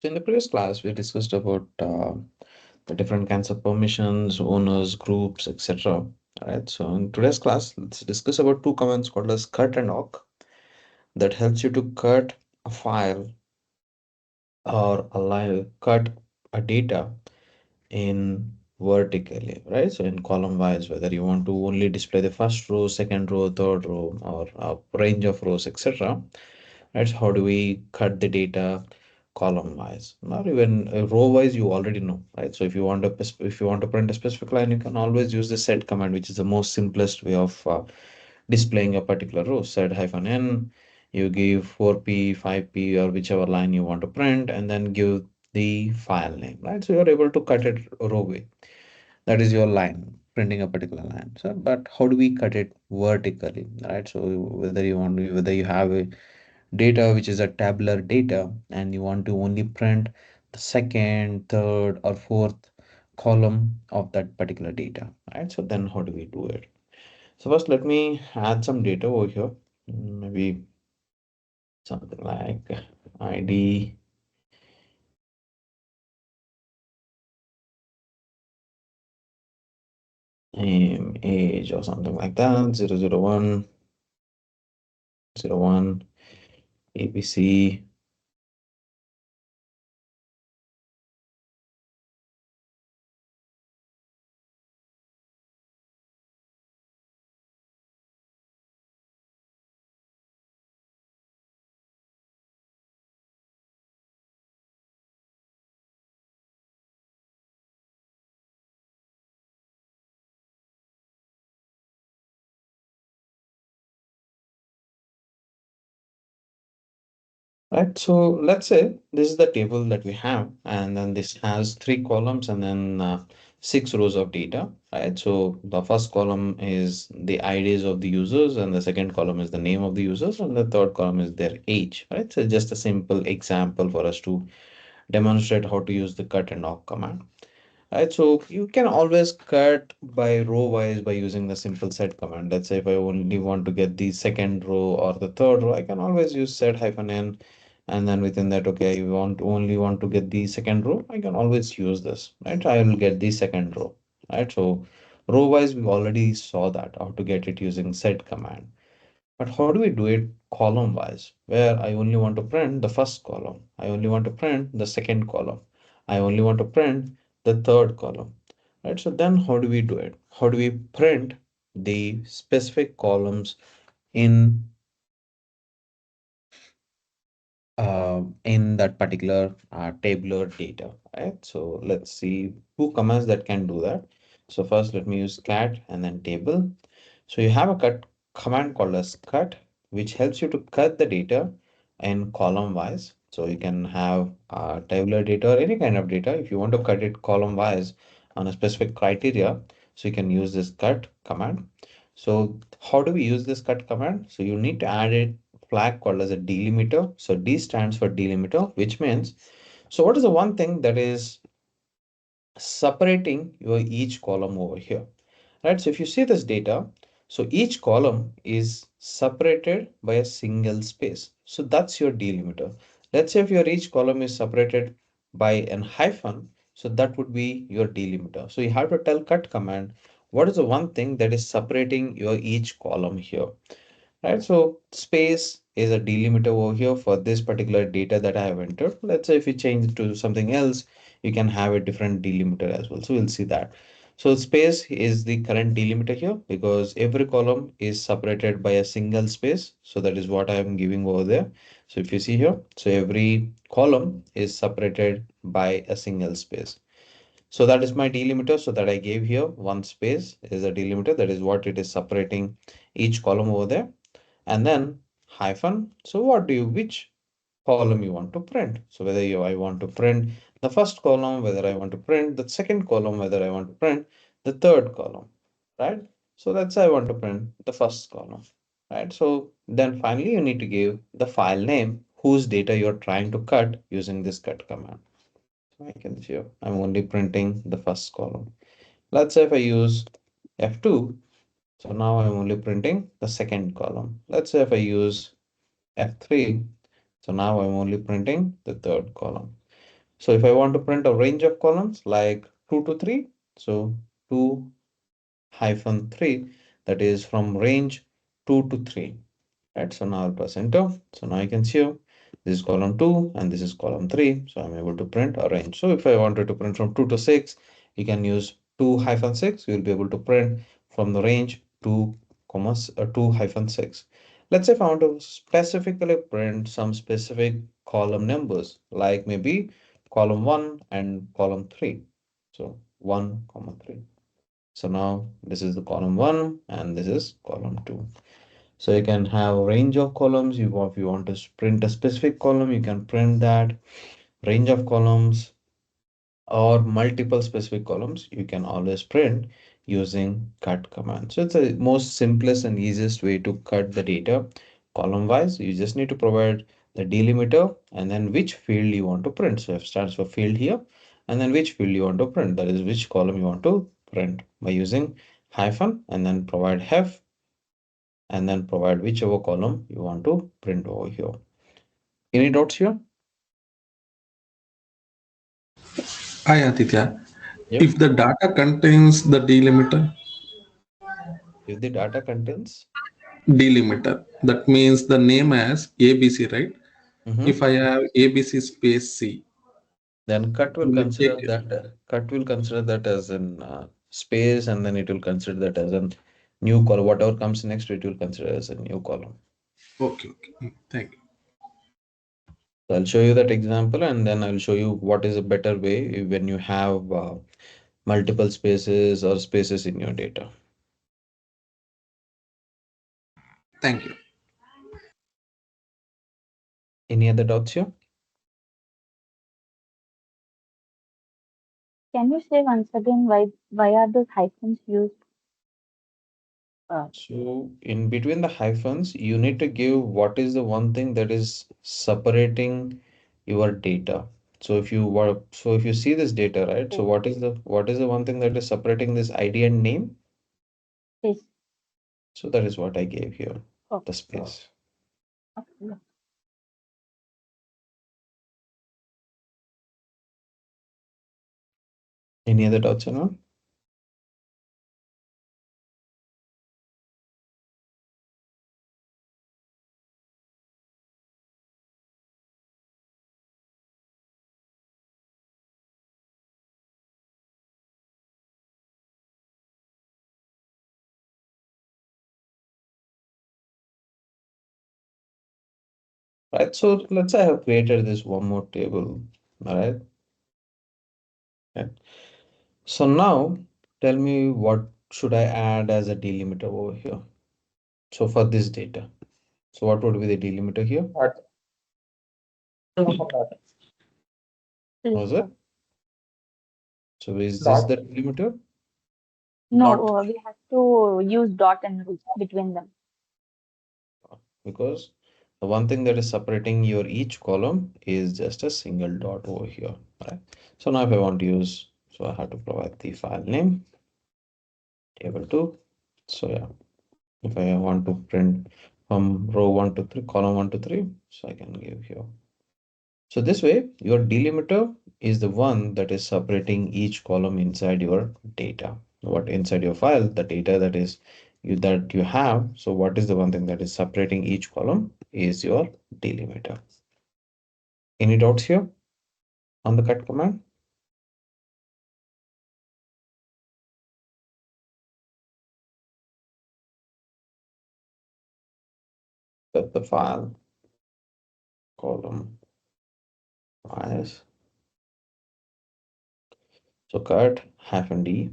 So in the previous class, we discussed about the different kinds of permissions, owners, groups, etc. Right. So in today's class, let's discuss about two commands called as cut and awk that helps you to cut a file or cut a data in vertically, right? So in column wise, whether you want to only display the first row, second row, third row, or a range of rows, etc. That's how do we cut the data column wise, not even row wise. You already know, right? So if you want to print a specific line, you can always use the set command, which is the most simplest way of displaying a particular row. Set hyphen n, you give 4p, 5p, or whichever line you want to print, and then give the file name, right? So you're able to cut it row way. That is your line, printing a particular line. So, but how do we cut it vertically, right? So whether you have a data which is a tabular data and you want to only print the second, third, or fourth column of that particular data, right? So then how do we do it? So first let me add some data over here. Maybe something like ID, name, age, or something like that. 001, 01, ABC. Right, so let's say this is the table that we have, and then this has three columns and then six rows of data, right? So the first column is the IDs of the users, and the second column is the name of the users, and the third column is their age, right? So just a simple example for us to demonstrate how to use the cut and awk command. Right, so you can always cut by row wise by using the simple set command. Let's say if I only want to get the second row or the third row, I can always use set hyphen n, and then within that, okay, you only want to get the second row, I can always use this, right? I will get the second row, right? So row wise, we already saw that how to get it using set command. But how do we do it column wise, where I only want to print the first column, I only want to print the second column, I only want to print the third column, right? So then how do we do it? How do we print the specific columns in in that particular tabular data, right? So let's see two commands that can do that. So first, let me use cat and then table. So you have a cut command called as cut, which helps you to cut the data in column wise. So you can have tabular data or any kind of data. If you want to cut it column wise on a specific criteria, so you can use this cut command. So how do we use this cut command? So you need to add a flag called as a delimiter. So D stands for delimiter, which means, so what is the one thing that is separating your each column over here, right? So if you see this data, so each column is separated by a single space. So that's your delimiter. Let's say if your each column is separated by an hyphen, so that would be your delimiter. So you have to tell cut command, what is the one thing that is separating your each column here, right? So space is a delimiter over here for this particular data that I have entered. Let's say if you change it to something else, you can have a different delimiter as well. So we'll see that. So space is the current delimiter here because every column is separated by a single space. So that is what I am giving over there. So if you see here, so every column is separated by a single space. So that is my delimiter. So that I gave here one space is a delimiter. That is what it is separating each column over there, and then hyphen. So which column you want to print? So whether I want to print the first column, whether I want to print the second column, whether I want to print the third column, right? So let's say I want to print the first column, right? So then finally you need to give the file name whose data you're trying to cut using this cut command. So I can see I'm only printing the first column. Let's say if I use F2, so now I'm only printing the second column. Let's say if I use F3, so now I'm only printing the third column. So if I want to print a range of columns like 2 to 3, so 2 hyphen 3, that is from range 2 to 3. Right, so now I'll press enter. So now you can see this is column 2 and this is column 3. So I'm able to print a range. So if I wanted to print from 2 to 6, you can use 2 hyphen 6. You'll be able to print from the range 2 comma 2 hyphen 6. Let's say if I want to specifically print some specific column numbers, like maybe column 1 and column 3. So 1 comma 3. So now this is the column 1 and this is column 2. So you can have a range of columns. If you want to print a specific column, you can print that range of columns or multiple specific columns. You can always print using cut command. So it's the most simplest and easiest way to cut the data column wise. You just need to provide the delimiter and then which field you want to print. So it stands for field here and then which field you want to print. That is which column you want to print by using hyphen and then provide hef and then provide whichever column you want to print over here. Any doubts here? Hi Aditya. Yep. If the data contains the If the data contains, that means the name as ABC, right? If mhm, I have ABC space C, then cut will will it consider take? that as an space, and then it will consider that as a new column. Whatever comes next, it will consider as a new column. Okay, okay. Thank you. So I'll show you that example, and then I'll show you what is a better way when you have multiple spaces or spaces in your data. Thank you. Any other doubts here? Can you say once again why are those hyphens used? Uh, So in between the hyphens, you need to give what is the one thing that is separating your data. So if you see this data, right? So okay, what is the one thing that is separating this ID and name? space. So that is what I gave here, Oh, the space. okay. Any other doubts on that? Right. So let's say I have created this one more table. All right. Okay. So now tell me what should I add as a delimiter over here? So for this data. So what would be the delimiter here? Was List it? of. So is this the delimiter? No, Dot. we have to use dot and between them. Because the one thing that is separating your each column is just a single dot over here, right? So now if I want to use, so I have to provide the file name, table 2. So yeah, if I want to print from row 1 to 3, column 1 to 3, so I can give here. So this way, your delimiter is the one that is separating each column inside your data. What inside your file, the data that you have. So what is the one thing that is separating each column is your delimiter. Any doubts here on the cut command? Set the file column bias. So cut hyphen D,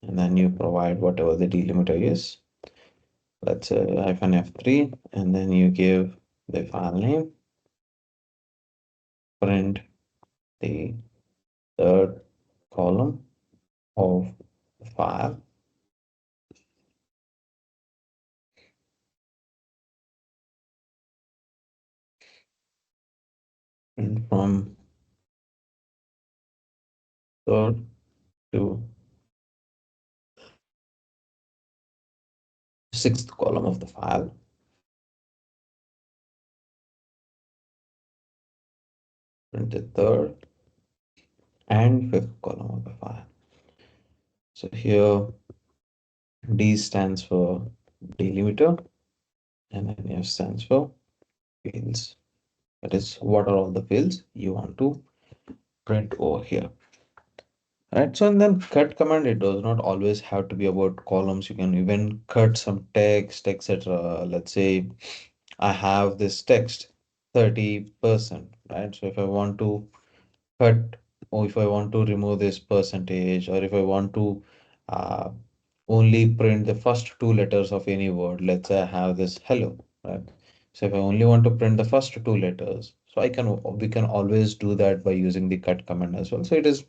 and then you provide whatever the delimiter is. Let's say hyphen F3, and then you give the file name, print the third column of the file, and from third to sixth column of the file, print the third and fifth column of the file. So here D stands for delimiter and then F stands for fields. That is, what are all the fields you want to print over here. Right, so and then cut command, it does not always have to be about columns. You can even cut some text, etc. Let's say I have this text 30%, right? So if I want to cut, or if I want to remove this percentage, or if I want to uh, only print the first two letters of any word, let's say I have this hello, right? So if I only want to print the first two letters, so we can always do that by using the cut command as well. So it is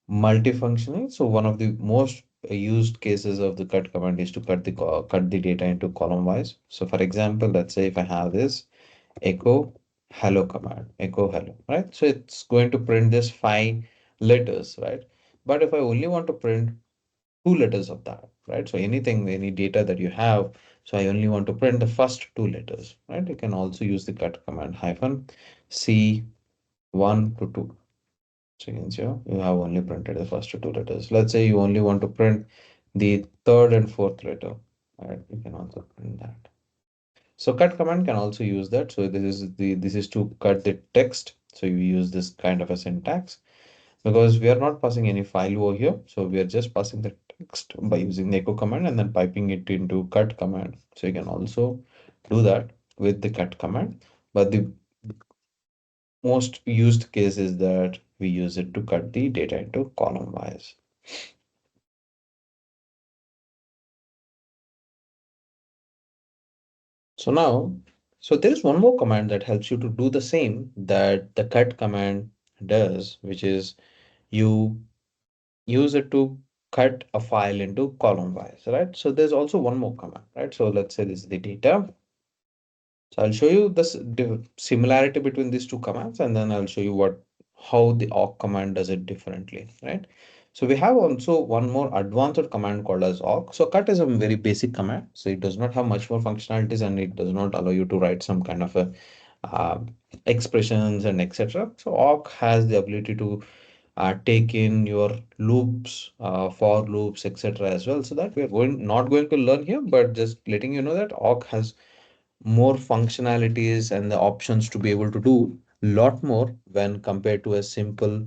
multifunctional. So one of the most used cases of the cut command is to cut the data into column wise. So for example, let's say if I have this echo hello command, echo hello, right? So it's going to print this 5 letters, right? But if I only want to print 2 letters of that, right? So anything, any data that you have, so I only want to print the first 2 letters, right? You can also use the cut command hyphen C1 to 2. So you can see you have only printed the first 2 letters. Let's say you only want to print the third and fourth letter, right? You can also print that. So cut command can also use that. So this is to cut the text. So you use this kind of a syntax because we are not passing any file over here. So we are just passing the text by using the echo command and then piping it into cut command. So you can also do that with the cut command. But the most used case is that we use it to cut the data into column wise. So now, so there is one more command that helps you to do the same that the cut command does, which is you use it to cut a file into column wise, right? So there's also one more command, right? So let's say this is the data. So I'll show you this similarity between these two commands, and then I'll show you how the awk command does it differently, right? So we have also one more advanced command called as awk. So cut is a very basic command. So it does not have much more functionalities and it does not allow you to write some kind of a uh, expressions and etc. So awk has the ability to take in your loops, for loops, etc. as well. So that we are not going to learn here, but just letting you know that awk has more functionalities and the options to be able to do a lot more when compared to a simple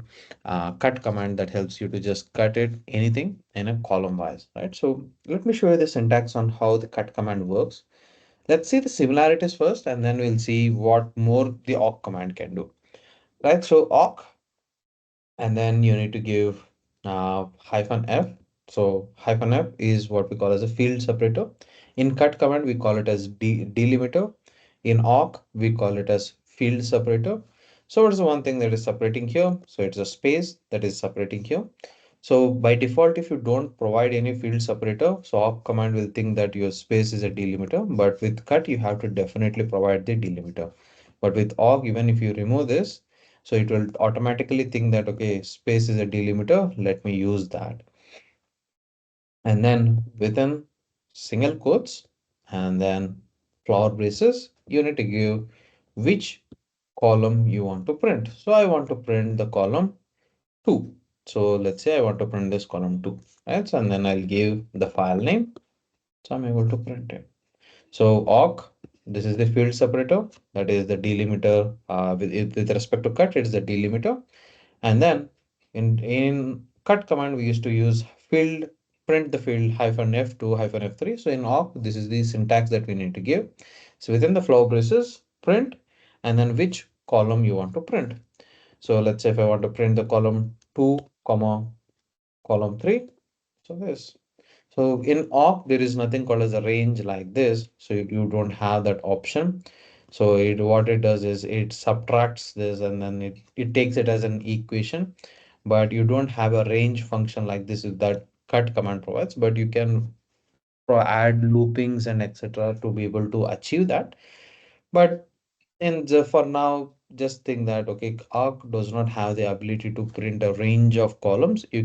cut command that helps you to just cut it anything in a column wise, right? So let me show you the syntax on how the cut command works. Let's see the similarities first, and then we'll see what more the awk command can do, right? So awk, and then you need to give hyphen f. So hyphen f is what we call as a field separator. In cut command, we call it as delimiter. In awk, we call it as field separator. So what is the one thing that is separating here? So it's a space that is separating here. So by default, if you don't provide any field separator, so awk command will think that your space is a delimiter, but with cut, you have to definitely provide the delimiter. But with awk, even if you remove this, so it will automatically think that, okay, space is a delimiter, let me use that. And then within single quotes and then flower braces, you need to give which column you want to print. So I want to print the column 2. So let's say I want to print this column 2, right? So, and then I'll give the file name. So I'm able to print it. So awk, this is the field separator, that is the delimiter. With respect to cut, it's the delimiter. And then in cut command, we used to use field, print the field hyphen F2 hyphen F3. So in awk, this is the syntax that we need to give. So within the flow braces, print, and then which column you want to print. So let's say if I want to print the column 2, comma, column 3. So this. So in awk, there is nothing called as a range like this. So you don't have that option. So what it does is it subtracts this and then it takes it as an equation, but you don't have a range function like this that cut command provides, but you can add loopings and etc. to be able to achieve that. But for now, just think that, okay, Arc does not have the ability to print a range of columns. You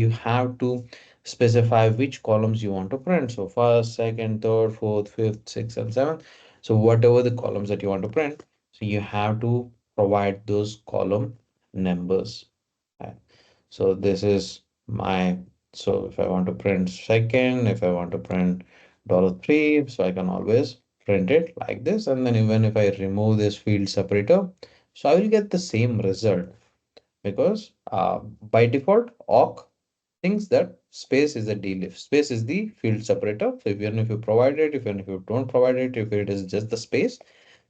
have to specify which columns you want to print. So first, second, third, fourth, fifth, sixth, and seventh. So whatever the columns that you want to print, so you have to provide those column numbers. Right? So this is my, so if I want to print second, if I want to print $3, so I can always print it like this. And then even if I remove this field separator, so I will get the same result because by default awk thinks that space is a delif. Space is the field separator. So even if you provide it, even if you don't provide it, if it is just the space,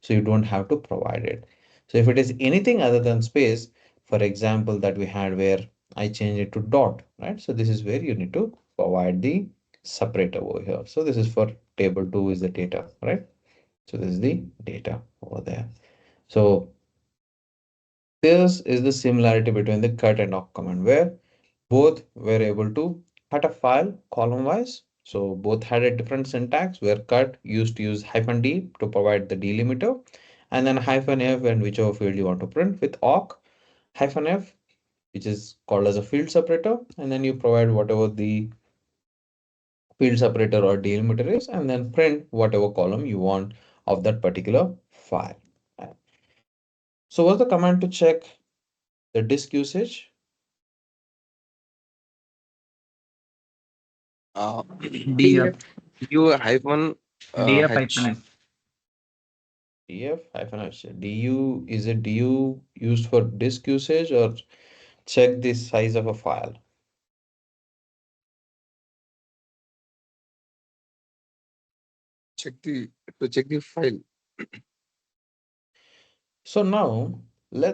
so you don't have to provide it. So if it is anything other than space, for example, that we had where I change it to dot, right? So this is where you need to provide the separator over here. So this is for table 2 is the data, right? So this is the data over there. So this is the similarity between the cut and awk command where both were able to cut a file column wise. So both had a different syntax where cut used to use -d to provide the delimiter and then -f and whichever field you want to print with awk -f, which is called as a field separator. And then you provide whatever the field separator or delimiter is and then print whatever column you want of that particular file. So what's the command to check the disk usage? df du hyphen df h. hyphen h. Df-h. Du, is it du used for disk usage or check the size of a file? Check the to check the file. So now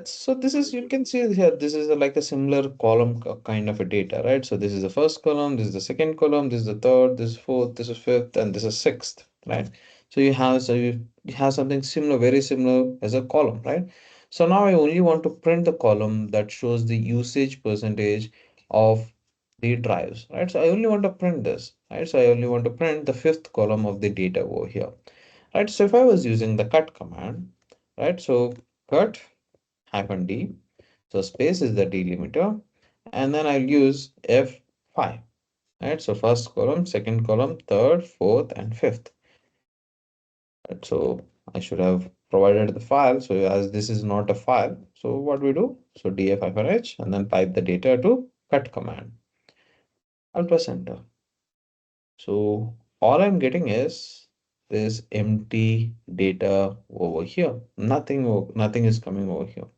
so this is, you can see here, this is like a similar column kind of a data, right? So this is the first column, this is the second column, this is the third, this is fourth, this is fifth, and this is sixth, right? So you have something similar, very similar as a column, right? So now I only want to print the column that shows the usage percentage of the drives, right? So I only want to print this, right? So I only want to print the fifth column of the data over here, right? So if I was using the cut command, right? So cut -d, so space is the delimiter, and then I'll use F5, right? So first column, second column, third, fourth, and fifth. Right? So I should have provided the file. So as this is not a file, so what we do? So df-h and then pipe the data to cut command. I'll press enter. So all I'm getting is this empty data over here. Nothing is coming over here.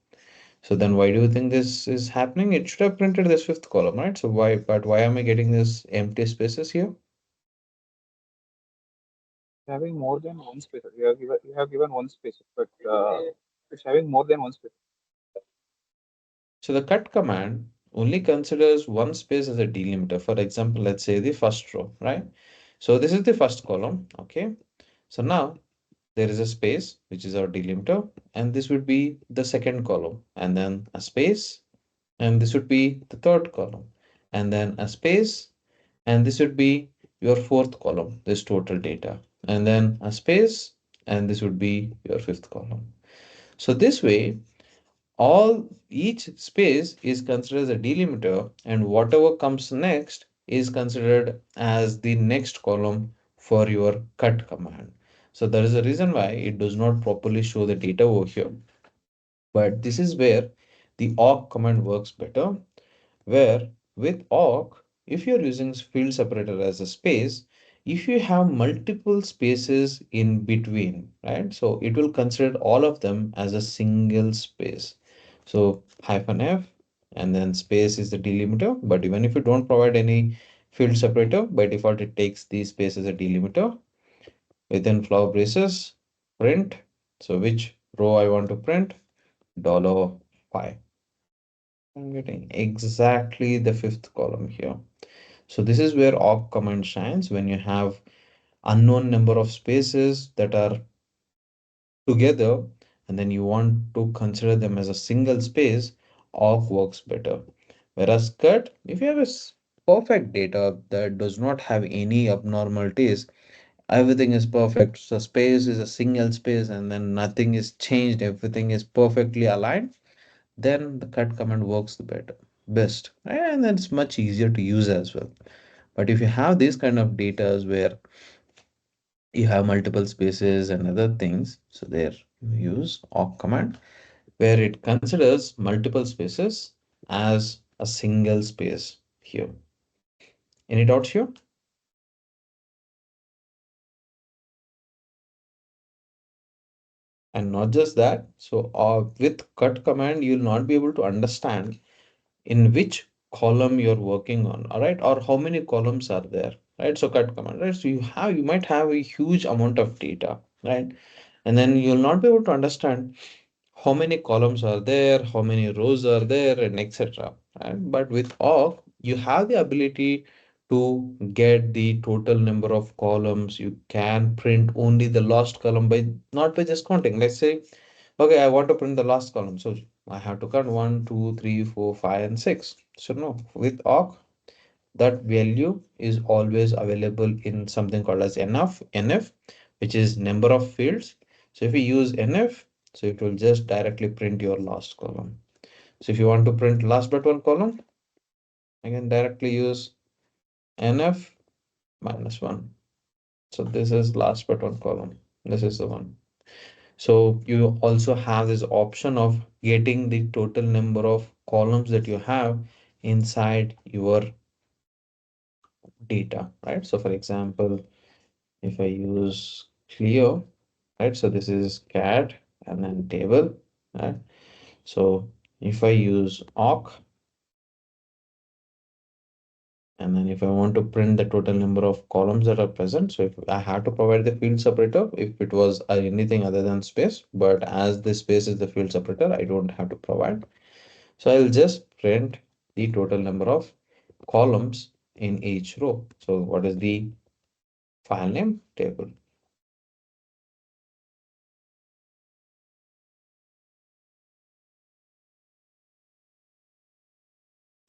So then why do you think this is happening? It should have printed this fifth column, right? So why am I getting this empty spaces here? Having more than one space. You have given one space, but it's having more than one space. So the cut command only considers one space as a delimiter. For example, let's say the first row, right? So this is the first column, okay? So now there is a space, which is our delimiter, and this would be the second column, and then a space, and this would be the third column, and then a space, and this would be your fourth column, this total data, and then a space, and this would be your fifth column. So this way, each space is considered as a delimiter, and whatever comes next is considered as the next column for your cut command. So there is a reason why it does not properly show the data over here. But this is where the awk command works better, where with awk, if you're using field separator as a space, if you have multiple spaces in between, right? So it will consider all of them as a single space. So -f and then space is the delimiter, but even if you don't provide any field separator, by default it takes the space as a delimiter. Within flower braces, print. So which row I want to print? $5. I'm getting exactly the fifth column here. So this is where awk command shines when you have unknown number of spaces that are together and then you want to consider them as a single space, awk works better. Whereas cut, if you have perfect data that does not have any abnormalities, everything is perfect. So space is a single space and then nothing is changed, everything is perfectly aligned, then the cut command works the better best, and then it's much easier to use as well. But if you have these kind of data where you have multiple spaces and other things, so there you use awk command. where it considers multiple spaces as a single space here. Any doubts here? And not just that, so with cut command, you'll not be able to understand in which column you're working on, all right, or how many columns are there, right? So cut command, right? So you might have a huge amount of data, right? And then you'll not be able to understand how many columns are there, how many rows are there, and etc. Right? But with awk, you have the ability to get the total number of columns. You can print only the last column by not by just counting. Let's say, okay, I want to print the last column, so I have to count 1, 2, 3, 4, 5, and 6. So no, with awk, that value is always available in something called as nf, which is number of fields. So if we use nf, so it will just directly print your last column. So if you want to print last but one column, I can directly use nf minus 1. So this is last but one column. This is the one. So you also have this option of getting the total number of columns that you have inside your data, right? So for example, if I use Clio, right? So this is cat and then table, right? So if I use awk, and then if I want to print the total number of columns that are present, so if I have to provide the field separator, if it was anything other than space, but as this space is the field separator, I don't have to provide. So I'll just print the total number of columns in each row. So what is the file name? Table.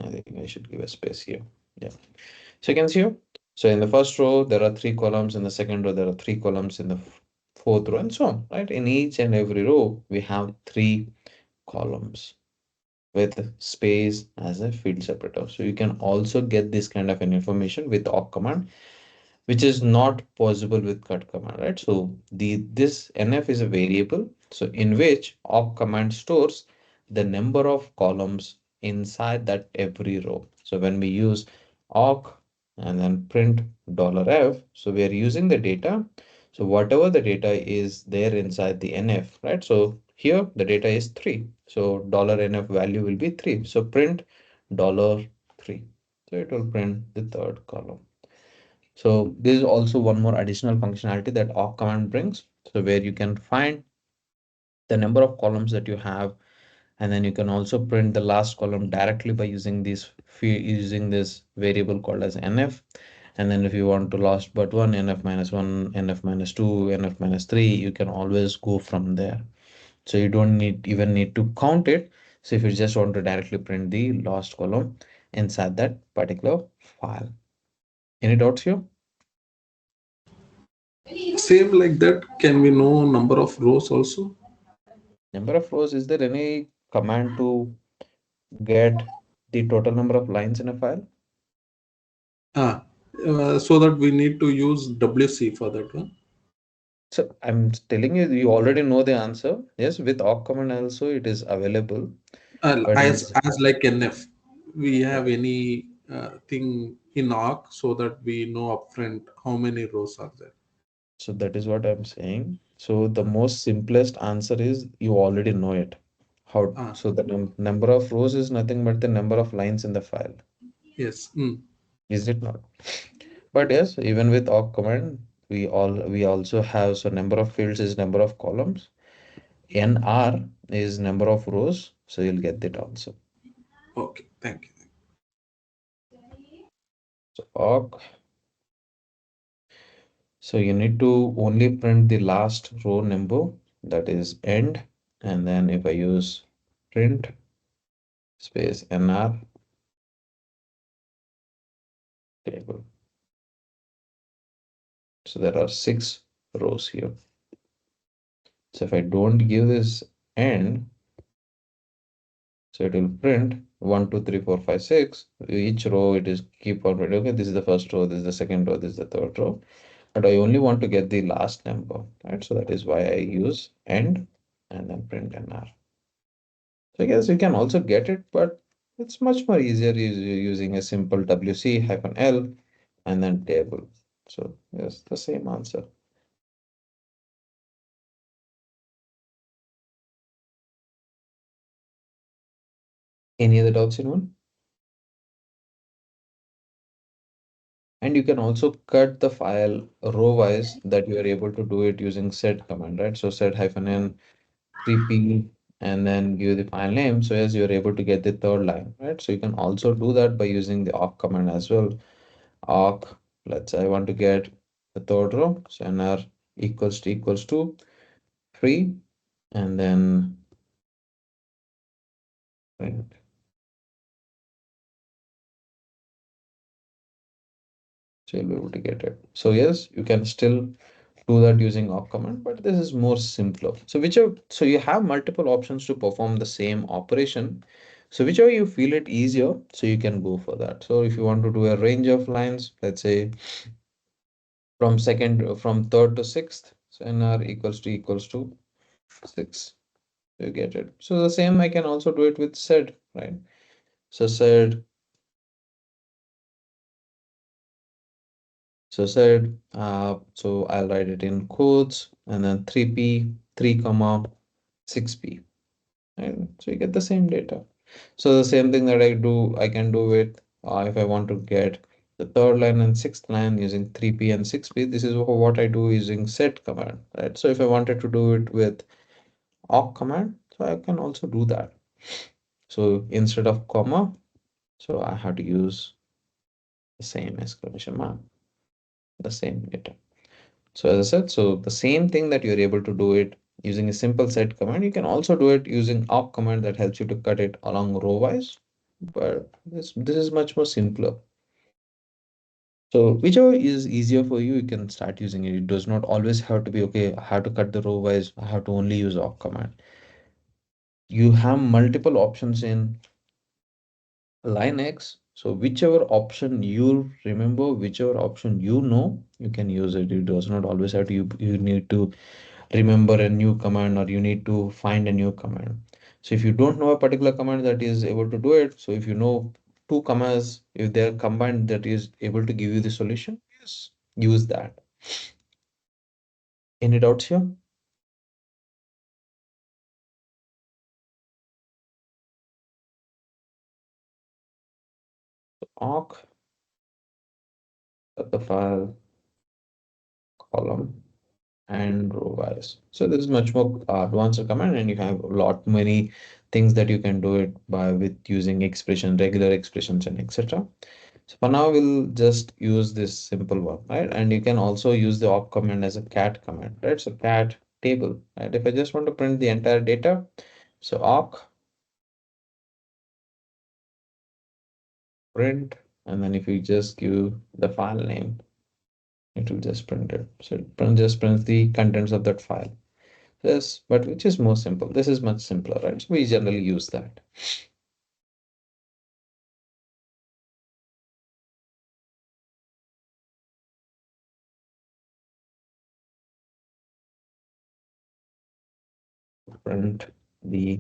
I think I should give a space here. Yeah. So you can see here. So in the first row, there are 3 columns. In the second row, there are 3 columns. In the fourth row, and so on, right? In each and every row, we have 3 columns with space as a field separator. So you can also get this kind of an information with awk command, which is not possible with cut command, right? So this nf is a variable, so in which awk command stores the number of columns inside that every row. So when we use awk and then print $f, so we are using the data. So whatever the data is there inside the nf, right? So here the data is 3. So $nf value will be 3. So print $3. So it will print the third column. So this is also one more additional functionality that awk command brings. So where you can find the number of columns that you have, and then you can also print the last column directly by using this variable called as nf. And then if you want to last but one, nf minus 1, nf minus 2, nf minus 3, you can always go from there. So you don't even need to count it. So if you just want to directly print the last column inside that particular file. Any doubts here? Same like that. Can we know number of rows also? Number of rows, is there any command to get the total number of lines in a file? Ah, so that we need to use WC for that one. So I'm telling you, you already know the answer. Yes, with awk command also it is available. But As like NF, we have any thing in awk so that we know upfront how many rows are there. so that is what I'm saying. So the most simplest answer is you already know it. How Ah, so the number of rows is nothing but the number of lines in the file, yes. is it not? But yes, even with awk command, we also have, so number of fields is number of columns. NR is number of rows, so you'll get that answer. Okay, thank you. So awk. So you need to only print the last row number, that is end, and then if I use print space NR table. So there are 6 rows here. So if I don't give this end, so it will print 1, 2, 3, 4, 5, 6. Each row it is keep on printing. Okay, this is the first row, this is the second row, this is the third row. But I only want to get the last number, right? So that is why I use end and then print NR. So I guess you can also get it, but it's much more easier using a simple WC-L and then table. So yes, the same answer. Any other doubts, anyone? And you can also cut the file row-wise that you are able to do it using sed command, right? So sed-n 3p and then give the file name. So as you're able to get the third line, right? So you can also do that by using the awk command as well. Awk, let's say I want to get the third row, so nr equals to 3 and then print. So you'll be able to get it. So yes, you can still do that using awk command, but this is more simpler. So you have multiple options to perform the same operation. So whichever you feel it easier, so you can go for that. So if you want to do a range of lines, let's say from third to sixth, so nr equals to 6. You get it. So the same I can also do it with sed, right? So sed so I'll write it in quotes and then 3p 3 comma 6p, and so you get the same data. So the same thing that I can do with if I want to get the third line and sixth line using 3p and 6p. This is what I do using set command, right? So if I wanted to do it with awk command, so I can also do that. So instead of comma, so I have to use the same exclamation mark, the same data. So as I said, so the same thing that you're able to do it using a simple set command, you can also do it using awk command that helps you to cut it along row wise. But this is much more simpler. So whichever is easier for you, you can start using it. It does not always have to be okay. I have to cut the row wise. I have to only use awk command. You have multiple options in Linux. So whichever option you remember, whichever option you know, you can use it. It does not always have to you need to remember a new command or you need to find a new command. So if you don't know a particular command that is able to do it, so if you know two commands, if they're combined, that is able to give you the solution, yes, use that. Any doubts here? Awk, the file, column, and row wise. So this is much more advanced command, and you have a lot many things that you can do it by with using expression, regular expressions, and etc. So for now, we'll just use this simple one, right? And you can also use the awk command as a cat command, right? So cat table, right? If I just want to print the entire data, so awk print, and then if you just give the file name, it will just print it. So just prints the contents of that file. Yes, but which is more simple. This is much simpler, right? So we generally use that. Print the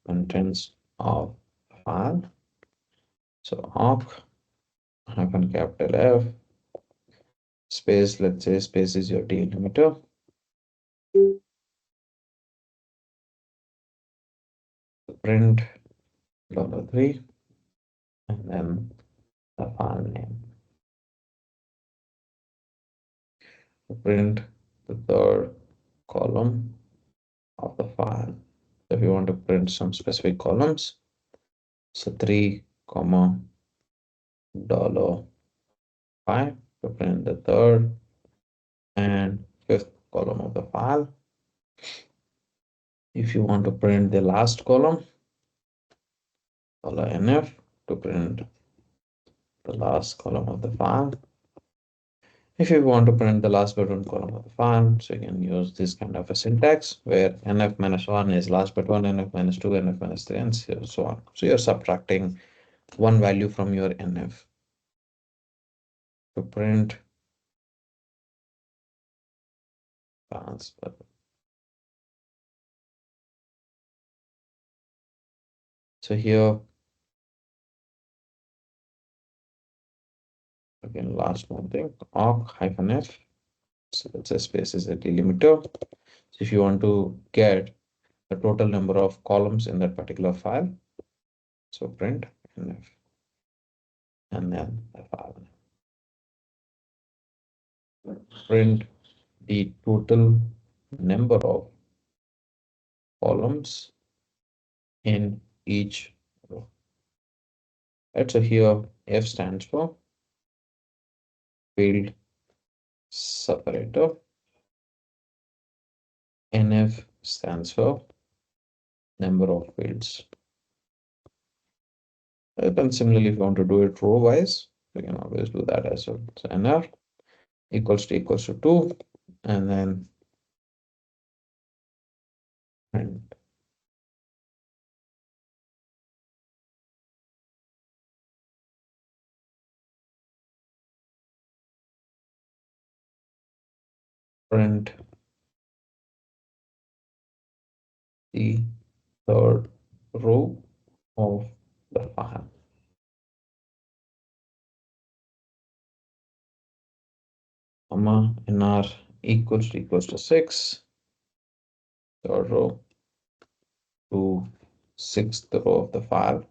contents of file. So awk hyphen capital F space, let's say space is your delimiter. Print $3 and then the file name. Print the third column of the file. So if you want to print some specific columns, so 3 comma $5 to print the third and fifth column of the file. If you want to print the last column, $NF to print the last column of the file. If you want to print the last but one column of the file, so you can use this kind of a syntax where NF minus 1 is last but one, NF minus 2, NF minus 3, and so on. So you're subtracting one value from your NF to print transfer. So here, again, last one thing, awk-f. So let's say space is a delimiter. So if you want to get the total number of columns in that particular file, so print nf and then the file. Print the total number of columns in each row. Right, so here F stands for field separator, NF stands for number of fields. And similarly, if you want to do it row wise, you can always do that as well. So NR equals to 2, and then and print the third row of the file. Comma NR equals to 6, third row to sixth row of the file.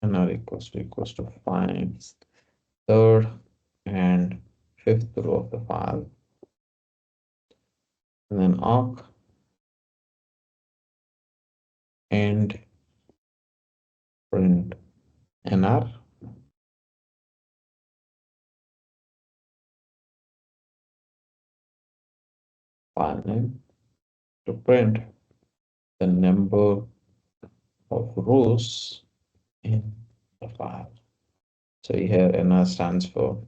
NR equals to 5, third and fifth row of the file. And then awk and print NR. File name to print the number of rows in the file. So here NR stands for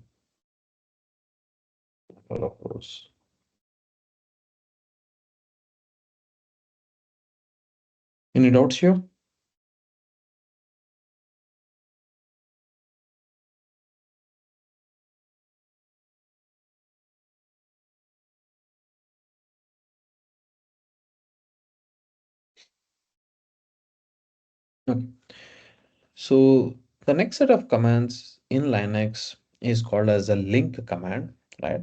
number of rows. Any doubts here? Okay. So the next set of commands in Linux is called as a link command, right?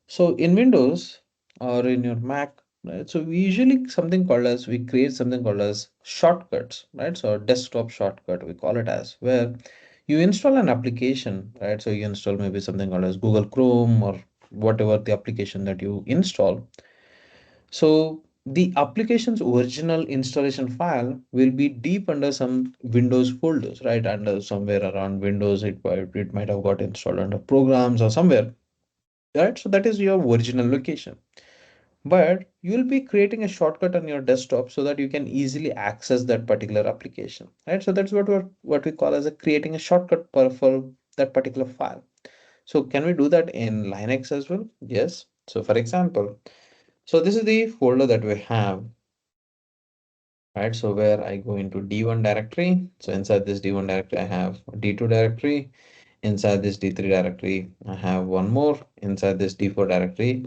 So in Windows or in your Mac, right? So we usually we create something called as shortcuts, right? So a desktop shortcut, we call it as, where you install an application, right? So you install maybe something called as Google Chrome or whatever the application that you install. So the application's original installation file will be deep under some Windows folders, right? Under somewhere around Windows, it might have got installed under programs or somewhere, right? So that is your original location. But you'll be creating a shortcut on your desktop so that you can easily access that particular application, right? So that's what we call as a creating a shortcut for that particular file. So can we do that in Linux as well? Yes. So for example, so this is the folder that we have, right? So where I go into D1 directory. So inside this D1 directory, I have D2 directory. Inside this D3 directory, I have one more. Inside this D4 directory,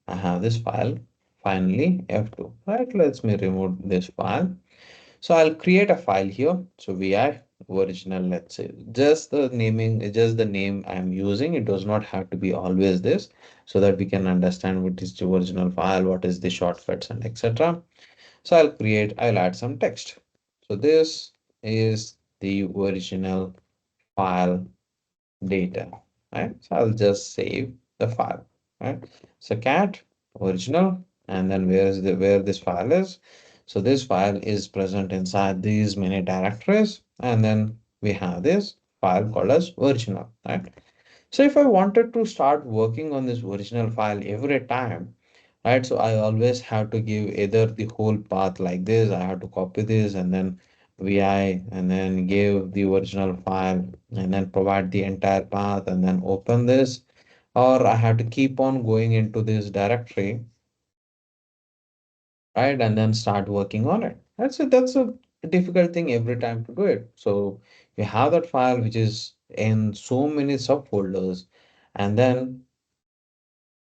I have this file, finally F2, right? Let's me remove this file. So I'll create a file here. So vi original, let's say just the naming, just the name I'm using. It does not have to be always this, so that we can understand what is the original file, what is the shortcuts and etc. So I'll add some text. So this is the original file data, right? So I'll just save the file, right? So cat original, and then where this file is. So this file is present inside these many directories, and then we have this file called as original, right? So if I wanted to start working on this original file every time, right? So I always have to give either the whole path like this. I have to copy this and then vi and then give the original file and then provide the entire path and then open this, or I have to keep on going into this directory, right? And then start working on it. That's a difficult thing every time to do it. So you have that file which is in so many subfolders, and then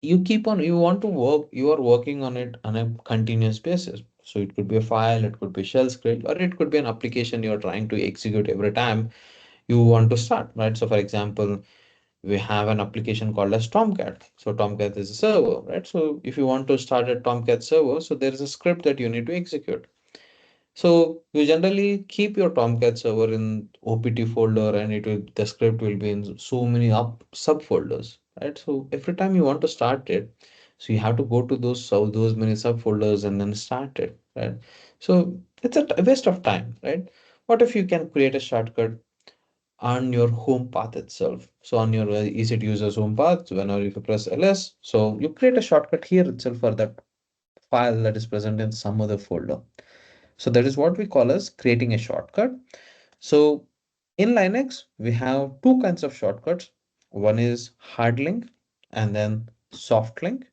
you want to work, you are working on it on a continuous basis. So it could be a file, it could be shell script, or it could be an application you're trying to execute every time you want to start, right? So for example, we have an application called as Tomcat. So Tomcat is a server, right? So if you want to start a Tomcat server, so there is a script that you need to execute. So you generally keep your Tomcat server in OPT folder, and the script will be in so many up subfolders, right? So every time you want to start it, so you have to go to those many subfolders and then start it, right? So it's a waste of time, right? What if you can create a shortcut on your home path itself? So on your easy to user's home path, whenever you press ls, so you create a shortcut here itself for that file that is present in some other folder. So that is what we call as creating a shortcut. So in Linux, we have two kinds of shortcuts. One is hard link and then soft link.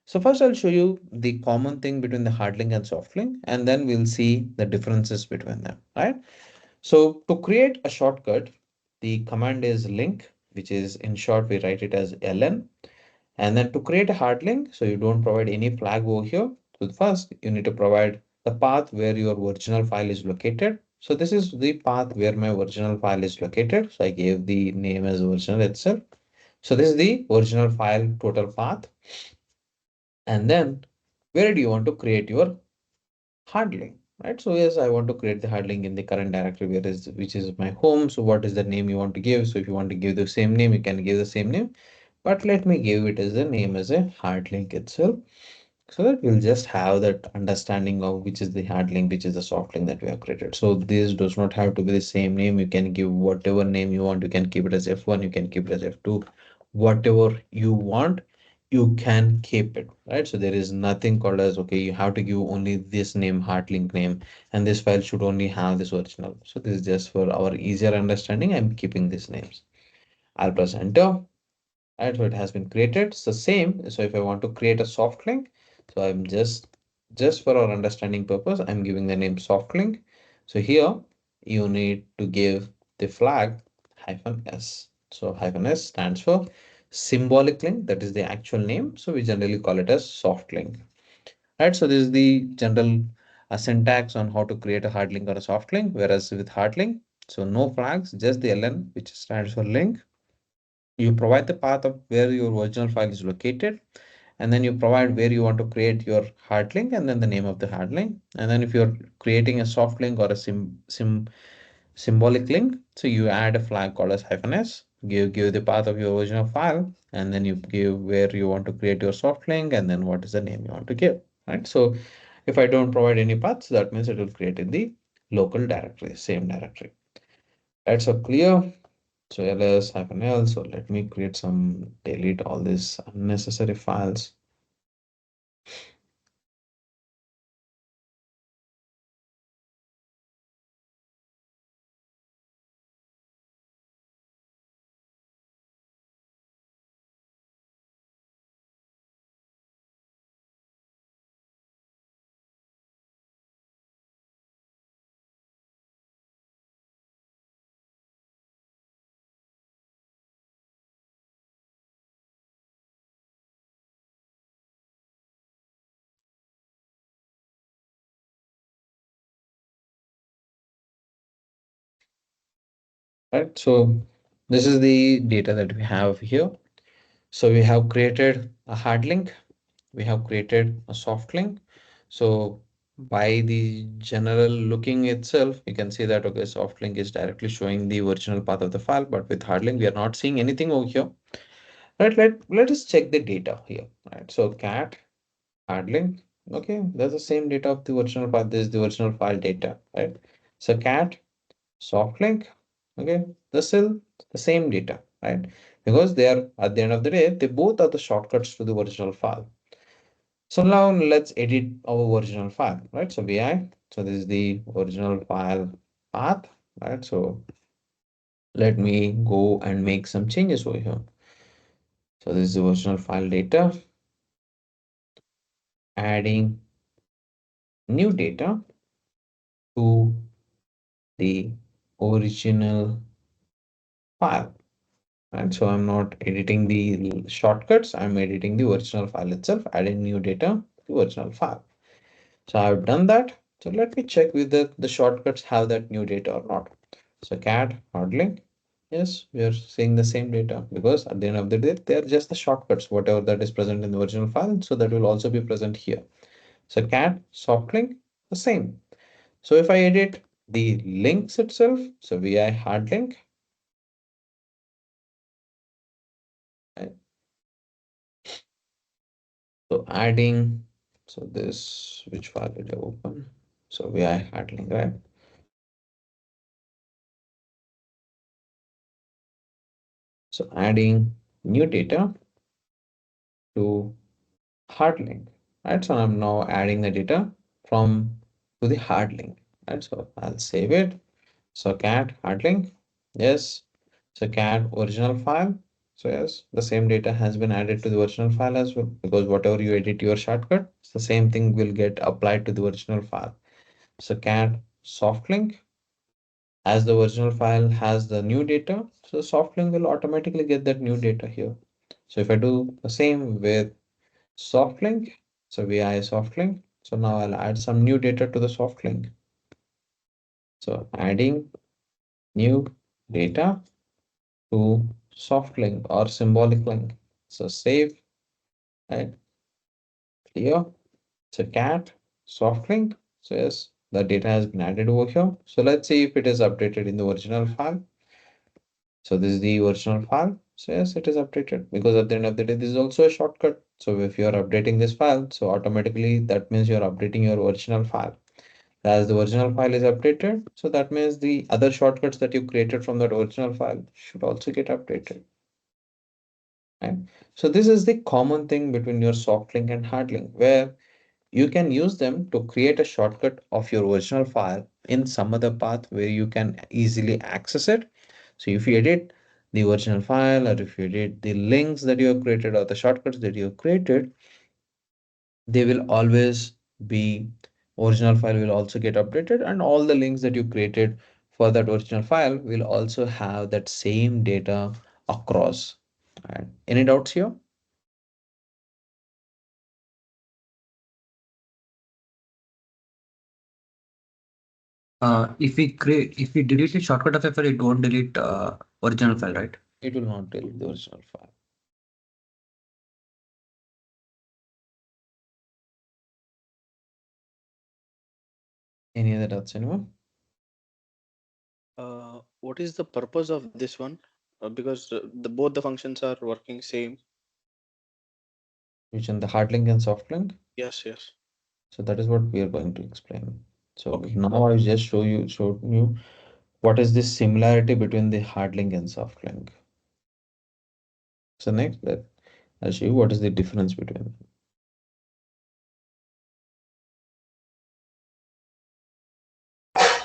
So first I'll show you the common thing between the hard link and soft link, and then we'll see the differences between them, right? So to create a shortcut, the command is link, which is in short, we write it as ln. And then to create a hard link, so you don't provide any flag over here. So first you need to provide the path where your original file is located. So this is the path where my original file is located. So I gave the name as original itself. So this is the original file total path. And then where do you want to create your hard link, right? So yes, I want to create the hard link in the current directory which is my home. So what is the name you want to give? So if you want to give the same name, you can give the same name, but let me give it as a name as a hard link itself, so that we'll just have that understanding of which is the hard link, which is the soft link that we have created. So this does not have to be the same name. You can give whatever name you want. You can keep it as F1, you can keep it as F2, whatever you want, you can keep it, right? So there is nothing called as, okay, you have to give only this name, hard link name, and this file should only have this original. So this is just for our easier understanding. I'm keeping these names. I'll press enter. Right, so it has been created. It's the same. So if I want to create a soft link, so I'm just for our understanding purpose, I'm giving the name soft link. So here you need to give the flag -s. So -s stands for symbolic link. That is the actual name. So we generally call it as soft link. Right. So this is the general syntax on how to create a hard link or a soft link. Whereas with hard link, so no flags, just the ln, which stands for link. You provide the path of where your original file is located, and then you provide where you want to create your hard link, and then the name of the hard link. And then if you're creating a soft link or a symbolic link, so you add a flag called as -s, give the path of your original file, and then you give where you want to create your soft link, and then what is the name you want to give, right? So if I don't provide any paths, that means it will create in the local directory, same directory. Right, so clear. So ls-l. So let me create some, delete all these unnecessary files. Right, so this is the data that we have here. So we have created a hard link, we have created a soft link. So by the general looking itself, you can see that, okay, soft link is directly showing the original path of the file, but with hard link, we are not seeing anything over here. Right, let us check the data here. Right, so cat hard link, okay, that's the same data of the original path. This is the original file data, right? So cat soft link, okay, the still the same data, right? Because they are, at the end of the day, they both are the shortcuts to the original file. So now let's edit our original file, right? So vi, so this is the original file path, right? So let me go and make some changes over here. So this is the original file data, adding new data to the original file. right? So I'm not editing the shortcuts, I'm editing the original file itself, adding new data to the original file. So I've done that. So let me check whether the shortcuts have that new data or not. So cat hard link. Yes, we are seeing the same data because at the end of the day, they are just the shortcuts, whatever that is present in the original file. So that will also be present here. So cat soft link, the same. So if I edit the links itself, so vi hard link, right? So adding, so this, which file did I open? So vi hard link, right? So adding new data to hard link, right? So I'm now adding the data from to the hard link, right? So I'll save it. So cat hard link, yes. So cat original file. So yes, the same data has been added to the original file as well, because whatever you edit your shortcut, the same thing will get applied to the original file. So cat soft link, as the original file has the new data, so soft link will automatically get that new data here. So if I do the same with soft link, so vi soft link, so now I'll add some new data to the soft link. So adding new data to soft link or symbolic link. So save, right? Here, so cat soft link. So yes, the data has been added over here. So let's see if it is updated in the original file. So this is the original file. So yes, it is updated because at the end of the day, this is also a shortcut. So if you are updating this file, so automatically that means you are updating your original file. As the original file is updated, so that means the other shortcuts that you created from that original file should also get updated. Right? So this is the common thing between your soft link and hard link, where you can use them to create a shortcut of your original file in some other path where you can easily access it. So if you edit the original file, or if you edit the links that you have created or the shortcuts that you have created, they will always be, original file will also get updated, and all the links that you created for that original file will also have that same data across. Right? Any doubts here? If we delete a shortcut of a file, it won't delete original file, right? It will not delete the original file. Any other doubts, anyone? What is the purpose of this one? Because both the functions are working same. Which in the hard link and soft link? Yes, yes. So that is what we are going to explain. So Okay. now I just showed you what is the similarity between the hard link and soft link. So next, I'll show you what is the difference between them.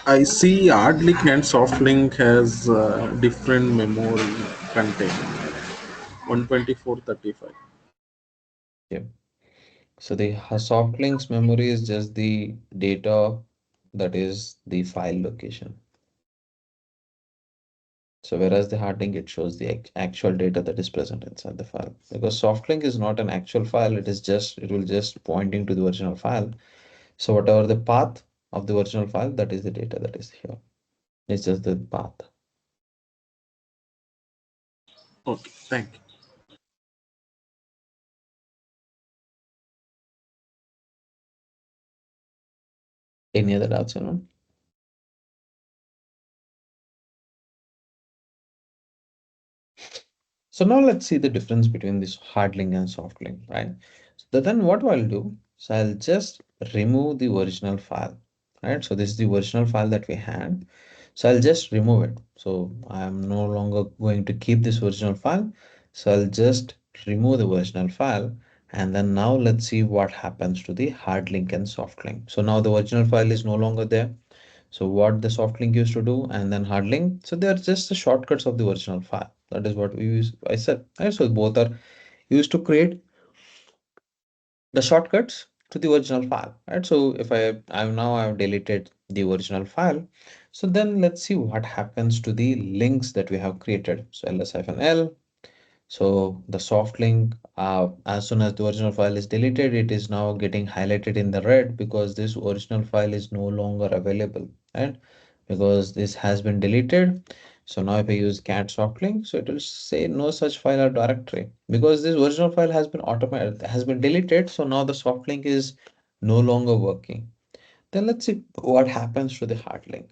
I see hard link and soft link has different memory content 124/35. Yeah. So the soft links memory is just the data, that is the file location. So whereas the hard link, it shows the actual data that is present inside the file. Because soft link is not an actual file, it will just pointing to the original file. So whatever the path of the original file, that is the data that is here. It's just the path. Okay, thank you. Any other doubts, anyone? So now let's see the difference between this hard link and soft link, right? So then what I'll do, so I'll just remove the original file, right? So this is the original file that we had. So I'll just remove it. So I'm no longer going to keep this original file. So I'll just remove the original file. And then now let's see what happens to the hard link and soft link. So now the original file is no longer there. So what the soft link used to do, and then hard link. So they are just the shortcuts of the original file. That is what we use. I said, right? So both are used to create the shortcuts to the original file, right? So if I've deleted the original file, So then let's see what happens to the links that we have created. So ls-l. So the soft link, as soon as the original file is deleted, it is now getting highlighted in the red because this original file is no longer available, right? Because this has been deleted. So now if I use cat soft link, so it will say no such file or directory because this original file has been deleted. So now the soft link is no longer working. Then let's see what happens to the hard link.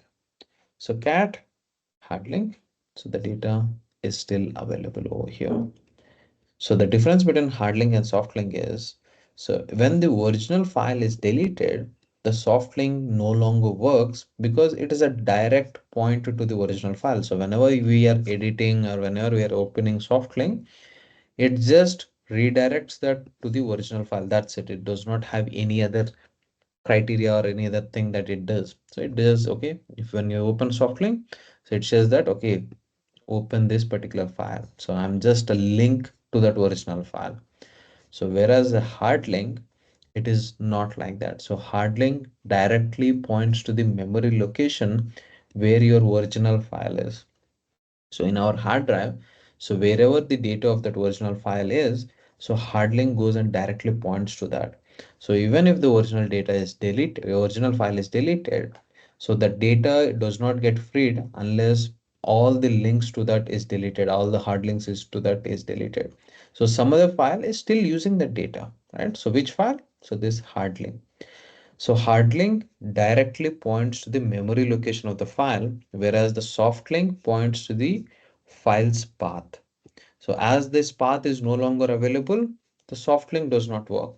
So cat hard link. So the data is still available over here. So the difference between hard link and soft link is, so when the original file is deleted, the soft link no longer works because it is a direct pointer to the original file. So whenever we are editing or whenever we are opening soft link, it just redirects that to the original file. That's it. It does not have any other criteria or any other thing that it does. So it does, okay, if when you open soft link, so it says that, okay, open this particular file. So I'm just a link to that original file. So whereas a hard link, it is not like that. So hard link directly points to the memory location where your original file is. So in our hard drive, so wherever the data of that original file is, so hard link goes and directly points to that. So even if the original data is deleted, original file is deleted, so the data does not get freed unless all the links to that is deleted, all the hard links is to that is deleted. So some other file is still using the data, right? So which file? So this hard link. So hard link directly points to the memory location of the file, whereas the soft link points to the file's path. So as this path is no longer available, the soft link does not work.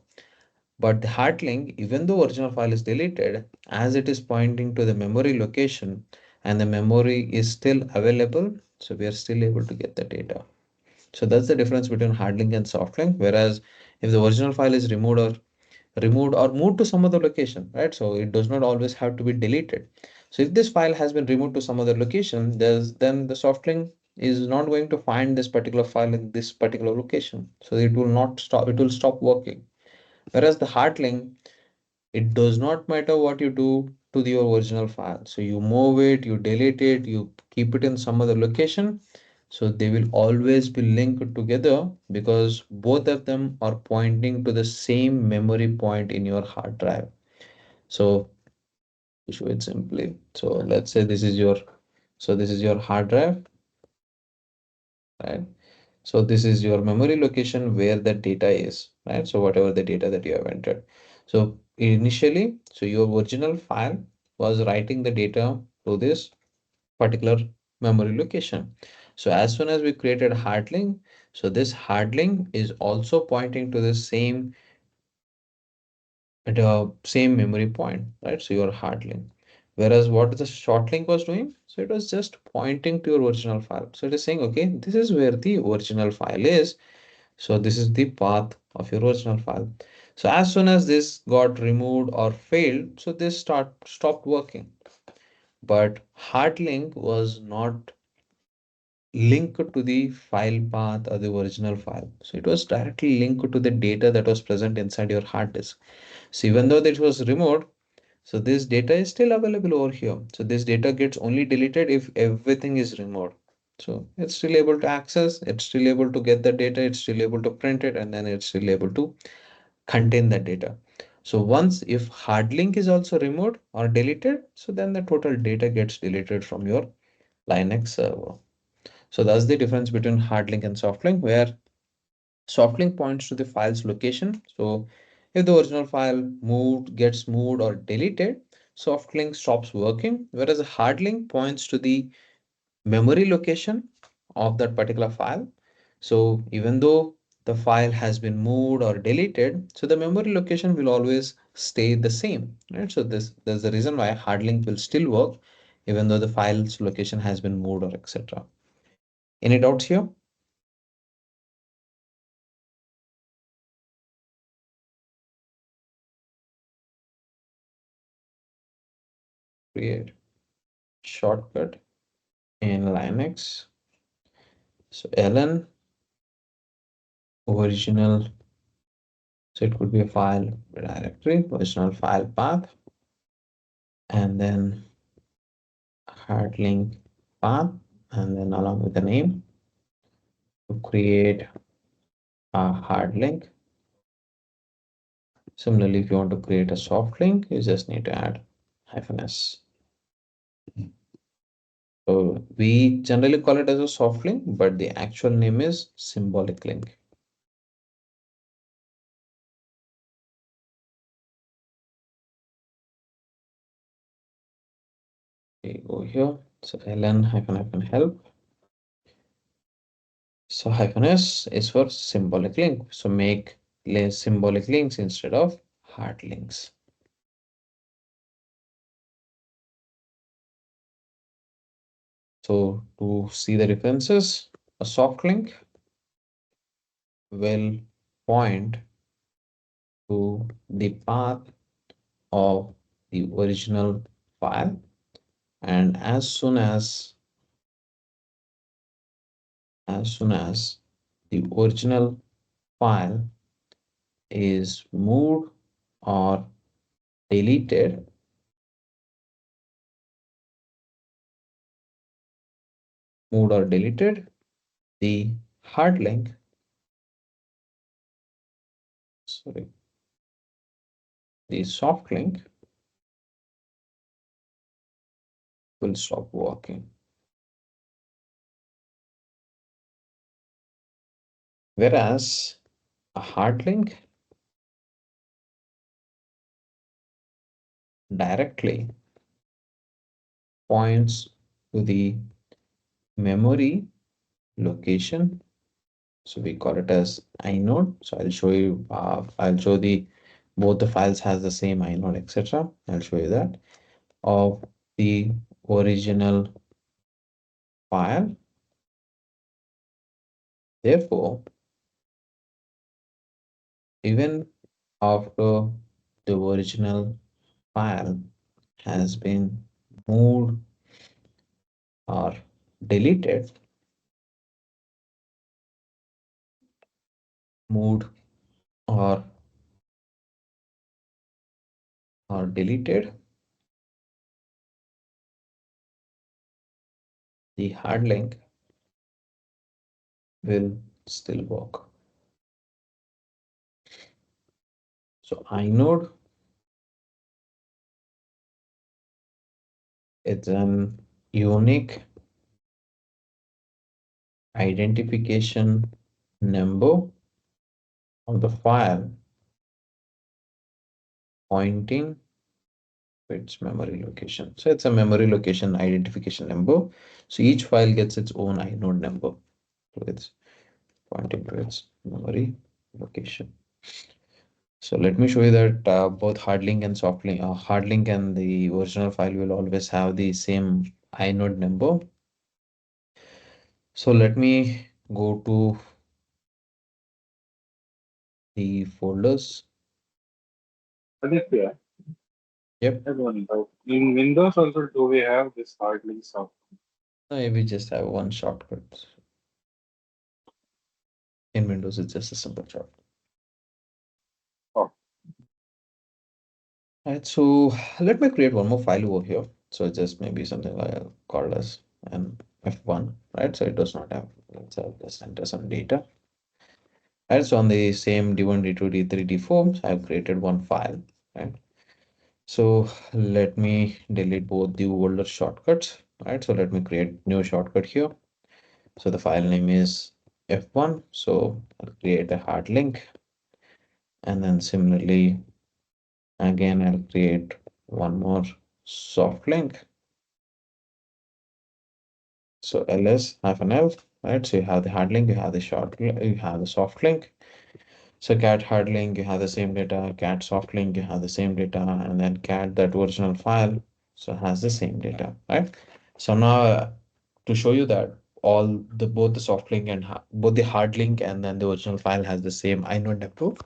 But the hard link, even though original file is deleted, as it is pointing to the memory location and the memory is still available, so we are still able to get the data. So that's the difference between hard link and soft link. Whereas if the original file is removed or moved to some other location, right? So it does not always have to be deleted. So if this file has been removed to some other location, then the soft link is not going to find this particular file in this particular location. So it will not stop, it will stop working. Whereas the hard link, it does not matter what you do to the original file. So you move it, you delete it, you keep it in some other location. So they will always be linked together because both of them are pointing to the same memory point in your hard drive. So to show it simply, so let's say this is your hard drive, right? So this is your memory location where the data is, right? So whatever the data that you have entered. So initially, so your original file was writing the data to this particular memory location. So as soon as we created hard link, so this hard link is also pointing to the same memory point, right? So your hard link. Whereas what the short link was doing, so it was just pointing to your original file. So it is saying, okay, this is where the original file is. So this is the path of your original file. So as soon as this got removed or failed, so this stopped working. But hard link was not linked to the file path or the original file. So it was directly linked to the data that was present inside your hard disk. So even though it was removed, so this data is still available over here. So this data gets only deleted if everything is removed. So it's still able to access, it's still able to get the data, it's still able to print it, and then it's still able to contain that data. So once if hard link is also removed or deleted, so then the total data gets deleted from your Linux server. So that's the difference between hard link and soft link, where soft link points to the file's location. So if the original file gets moved or deleted, soft link stops working, whereas a hard link points to the memory location of that particular file. So even though the file has been moved or deleted, so the memory location will always stay the same, right? So there's the reason why hard link will still work even though the file's location has been moved or etc. Any doubts here? Create shortcut in Linux. So ln original, so it could be a file directory, original file path, and then hard link path and then along with the name to create a hard link. Similarly, if you want to create a soft link, you just need to add -s. So we generally call it as a soft link, but the actual name is symbolic link. Okay, go here. So ln-help. So -s is for symbolic link. So make symbolic links instead of hard links. So to see the differences, a soft link will point to the path of the original file, and as soon as the original file is moved or deleted, the hard link, the soft link will stop working. Whereas a hard link directly points to the memory location. So we call it as inode. So I'll show you, I'll show both the files has the same inode, etc. I'll show you that of the original file. Therefore, even after the original file has been moved or deleted, moved or deleted, the hard link will still work. So inode, it's an unique identification number of the file pointing to its memory location. So it's a memory location identification number. So each file gets its own inode number. So it's pointing to its memory location. So let me show you that both hard link and soft link, hard link and the original file will always have the same inode number. So let me go to the folders. Aditya, Yep. I have one doubt. In Windows also, do we have this hard link soft? We just have one shortcut. In Windows, it's just a simple shortcut. Oh. Right, so let me create one more file over here. So just maybe something like I'll call as an F1, right? So it does not have, let's just enter some data. Right, so on the same D1, D2, D3, D4, I've created one file, right? So let me delete both the older shortcuts, right? So let me create new shortcut here. So the file name is F1. So I'll create a hard link. And then similarly, again, I'll create one more soft link. So ls-l, right? So you have the hard link, you have the short, you have the soft link. So cat hard link, you have the same data, cat soft link, you have the same data, and then cat that original file, so has the same data, right? So now to show you that both the soft link and both the hard link and then the original file has the same inode number.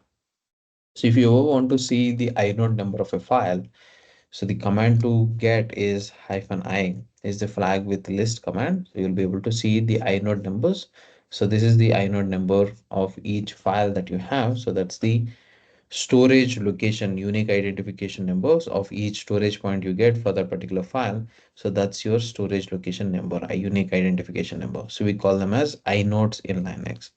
So if you ever want to see the inode number of a file, so the command to get is -i is the flag with list command. So you'll be able to see the inode numbers. So this is the inode number of each file that you have. So that's the storage location, unique identification numbers of each storage point you get for that particular file. So that's your storage location number, a unique identification number. So we call them as inodes in Linux.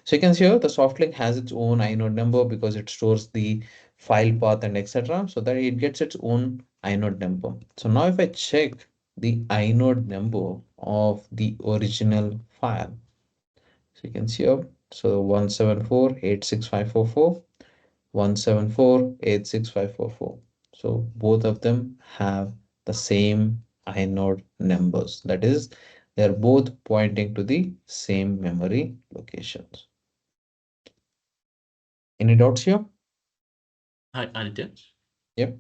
So you can see here the soft link has its own inode number because it stores the file path and etc. So that it gets its own inode number. So now if I check the inode number of the original file, so you can see here, so 174.86544, 174.86544. So both of them have the same inode numbers. That is, they're both pointing to the same memory locations. Any doubts here? Hi, Aditya. Yep.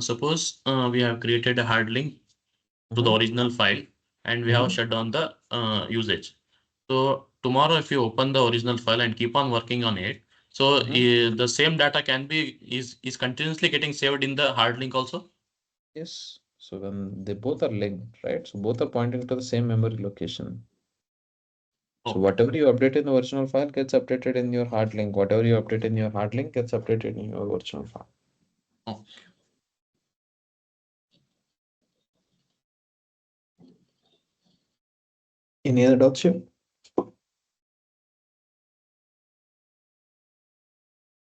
Suppose we have created a hard link to the Mhm. original file and we have shut down the usage. So tomorrow, if you open the original file and keep on working on it, so the same data can be is continuously getting saved in the hard link also. Yes. So then they both are linked, right? So both are pointing to the same memory location. So Okay. whatever you update in the original file gets updated in your hard link. Whatever you update in your hard link gets updated in your original file. Okay. Any other doubts here?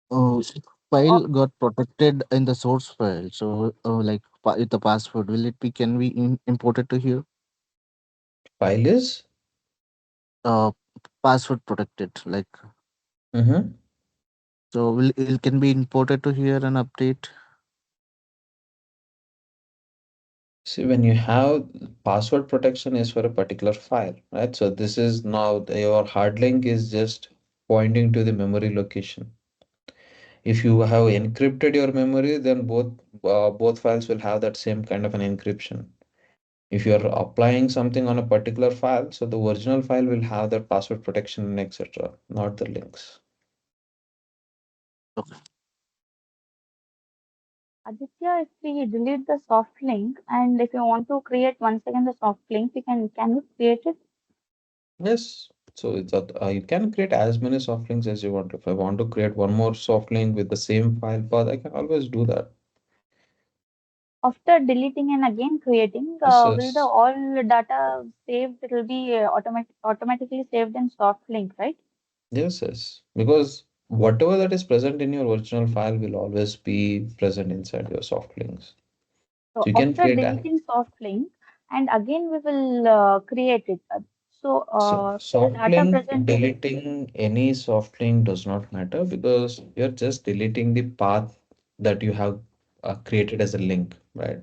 Oh, file got protected in the source file. So, like with the password, will it be can be imported to here? File is? Uh, Password protected. Like Mm-hmm. so, will it can be imported to here and update? See, when you have password protection is for a particular file, right? So this is now your hard link is just pointing to the memory location. If you have encrypted your memory, then both files will have that same kind of an encryption. If you are applying something on a particular file, so the original file will have that password protection and etc., not the links. Okay. Aditya, if we delete the soft link and if you want to create once again the soft link, can we create it? Yes. So it's that you can create as many soft links as you want. If I want to create one more soft link with the same file path, I can always do that. After deleting and again creating, Yes, will the yes. all data saved, it will be automatically saved in soft link, right? Yes, yes. Because whatever that is present in your original file will always be present inside your soft links. So So you can after create deleting soft link and again we will create it. So so the soft data link, present in deleting any soft link does not matter because you're just deleting the path that you have created as a link, right?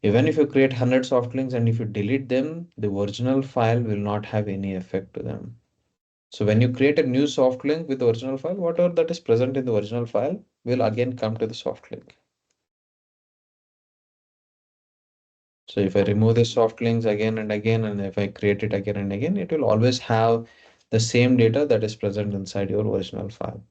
Even if you create 100 soft links and if you delete them, the original file will not have any effect to them. So when you create a new soft link with the original file, whatever that is present in the original file will again come to the soft link. So if I remove the soft links again and again, and if I create it again and again, it will always have the same data that is present inside your original file.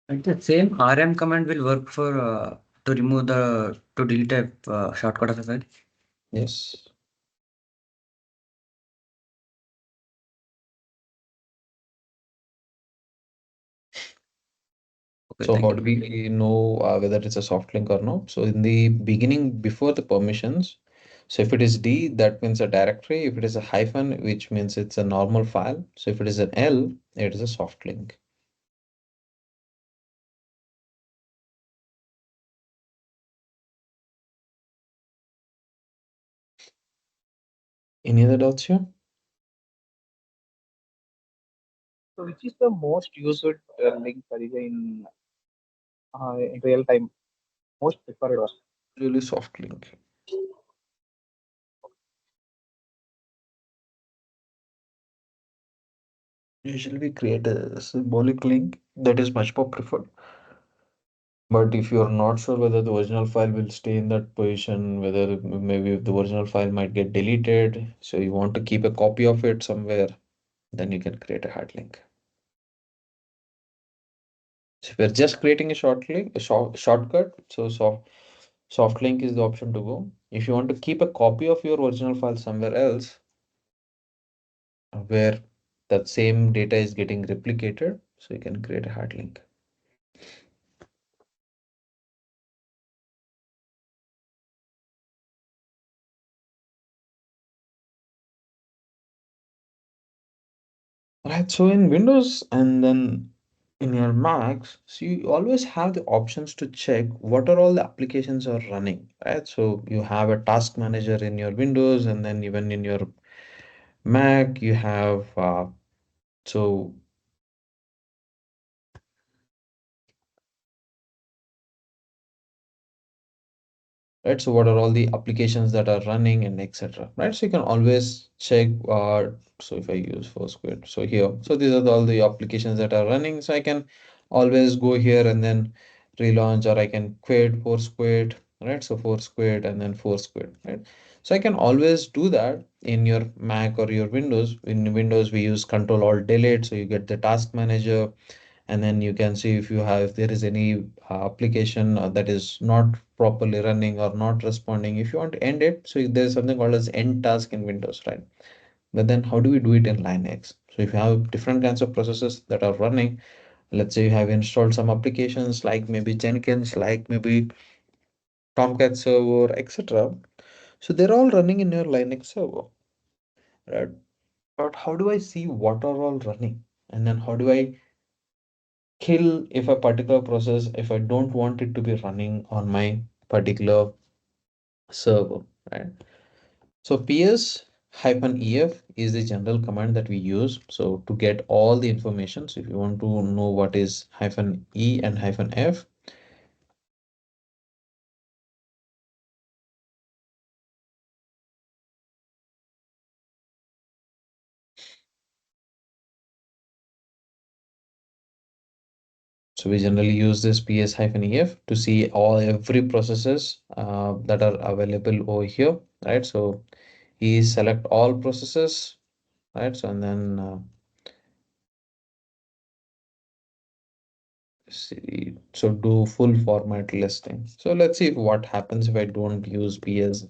And the same rm command will work for to remove the to delete a shortcut of a file. Yes. Okay, So thank how you. do we know whether it's a soft link or no? So in the beginning, before the permissions, so if it is D, that means a directory. If it is a hyphen, which means it's a normal file. So if it is an L, it is a soft link. Any other doubts here? So which is the most used link Sarija, in real time? Most preferred one. Really soft link. Usually we create a symbolic link that is much more preferred. But if you're not sure whether the original file will stay in that position, whether maybe the original file might get deleted, so you want to keep a copy of it somewhere, then you can create a hard link. So if you're just creating a short link, a shortcut, so soft link is the option to go. If you want to keep a copy of your original file somewhere else, where that same data is getting replicated. So you can create a hard link. Right, so in Windows and then in your Macs, so you always have the options to check what are all the applications are running, right? So you have a task manager in your Windows, and then even in your Mac, you have so right, so what are all the applications that are running and etc. Right, so you can always check. So if I use Foursquare, so here, so these are all the applications that are running. So I can always go here and then relaunch, or I can quit Foursquare, right? So Foursquare and then Foursquare, right? So I can always do that in your Mac or your Windows. In Windows, we use Control Alt Delete, so you get the task manager, and then you can see if you have, if there is any application that is not properly running or not responding. If you want to end it, so there's something called as end task in Windows, right? But then how do we do it in Linux? So if you have different kinds of processes that are running, let's say you have installed some applications like maybe Jenkins, like maybe Tomcat server, etc. So they're all running in your Linux server, right? But how do I see what are all running? And then how do I kill if a particular process, if I don't want it to be running on my particular server, right? So ps -ef is the general command that we use, so to get all the information. So if you want to know what is -e and -f, so we generally use this ps-ef to see all every processes that are available over here, right? So select all processes, right? So and then see, so do full format listing. So let's see what happens if I don't use ps.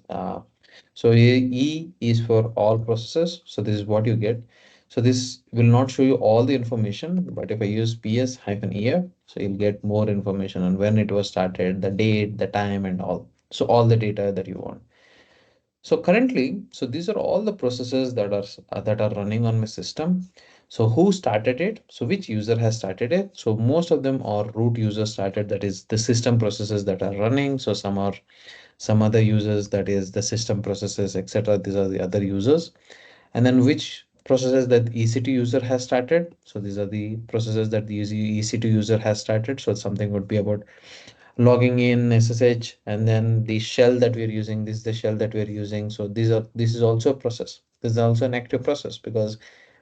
So E is for all processes. So this is what you get. So this will not show you all the information, but if I use ps-ef, so you'll get more information on when it was started, the date, the time, and all. So all the data that you want. So currently, so these are all the processes that are running on my system. So who started it? So which user has started it? So most of them are root users started, that is the system processes that are running. So some are some other users, that is the system processes, etc. These are the other users. And then which processes that EC2 user has started. So these are the processes that the EC2 user has started. So something would be about logging in SSH, and then the shell that we're using, this is the shell that we're using. So this is also a process. This is also an active process because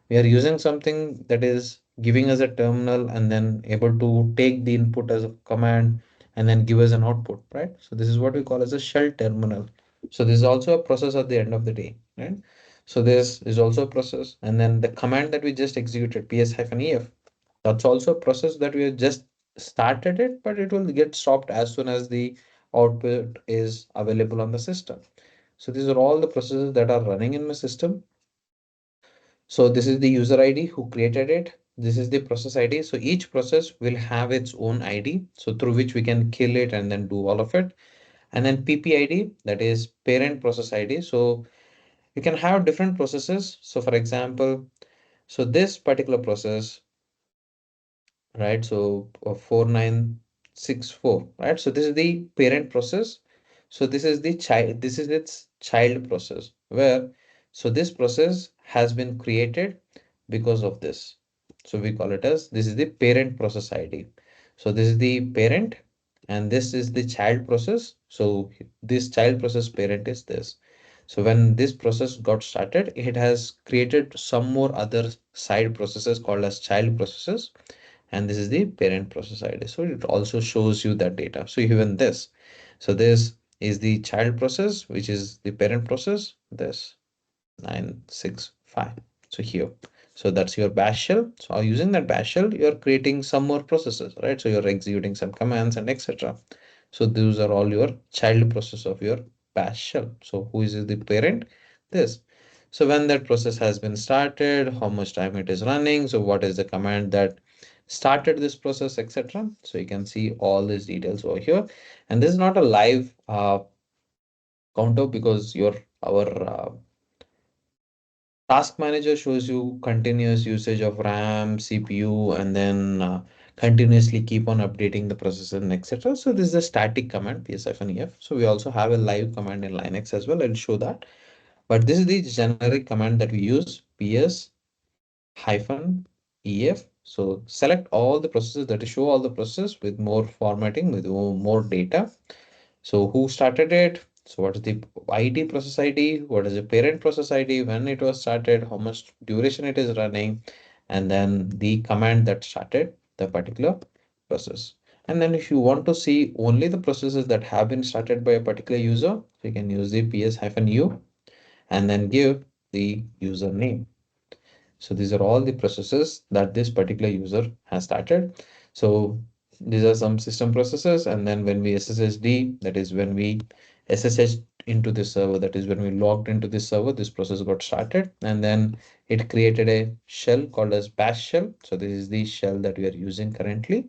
we are using something that is giving us a terminal and then able to take the input as a command and then give us an output, right? So this is what we call as a shell terminal. So this is also a process at the end of the day, right? So this is also a process. And then the command that we just executed, ps-ef, that's also a process that we have just started it, but it will get stopped as soon as the output is available on the system. So these are all the processes that are running in my system. So this is the user ID who created it. This is the process ID. So each process will have its own ID, so through which we can kill it and then do all of it. And then PPID, that is parent process ID. So you can have different processes. So for example, so this particular process, right? So 4964, right? So this is the parent process. So this is the child, this is its child process, where so this process has been created because of this. So we call it as, this is the parent process ID. So this is the parent and this is the child process. So this child process parent is this. So when this process got started, it has created some more other side processes called as child processes, and this is the parent process ID. So it also shows you that data. So even this, so this is the child process, which is the parent process, this 965. So here, so that's your bash shell. So using that bash shell, you're creating some more processes, right? So you're executing some commands and etc. So those are all your child process of your bash shell. So who is the parent? This. So when that process has been started, how much time it is running, so what is the command that started this process, etc. So you can see all these details over here. And this is not a live counter because our task manager shows you continuous usage of RAM, CPU, and then continuously keep on updating the processor and etc. So this is a static command, ps-ef. So we also have a live command in Linux as well. I'll show that. But this is the generic command that we use, ps-ef. So select all the processes, that is show all the processes with more formatting, with more data. So who started it? So what is the ID process ID? What is the parent process ID? When it was started? How much duration it is running? And then the command that started the particular process. And then if you want to see only the processes that have been started by a particular user, you can use the ps-u and then give the username. So these are all the processes that this particular user has started. So these are some system processes. And then when we SSHD, that is when we SSH into this server, that is when we logged into this server, this process got started. And then it created a shell called as bash shell. So this is the shell that we are using currently.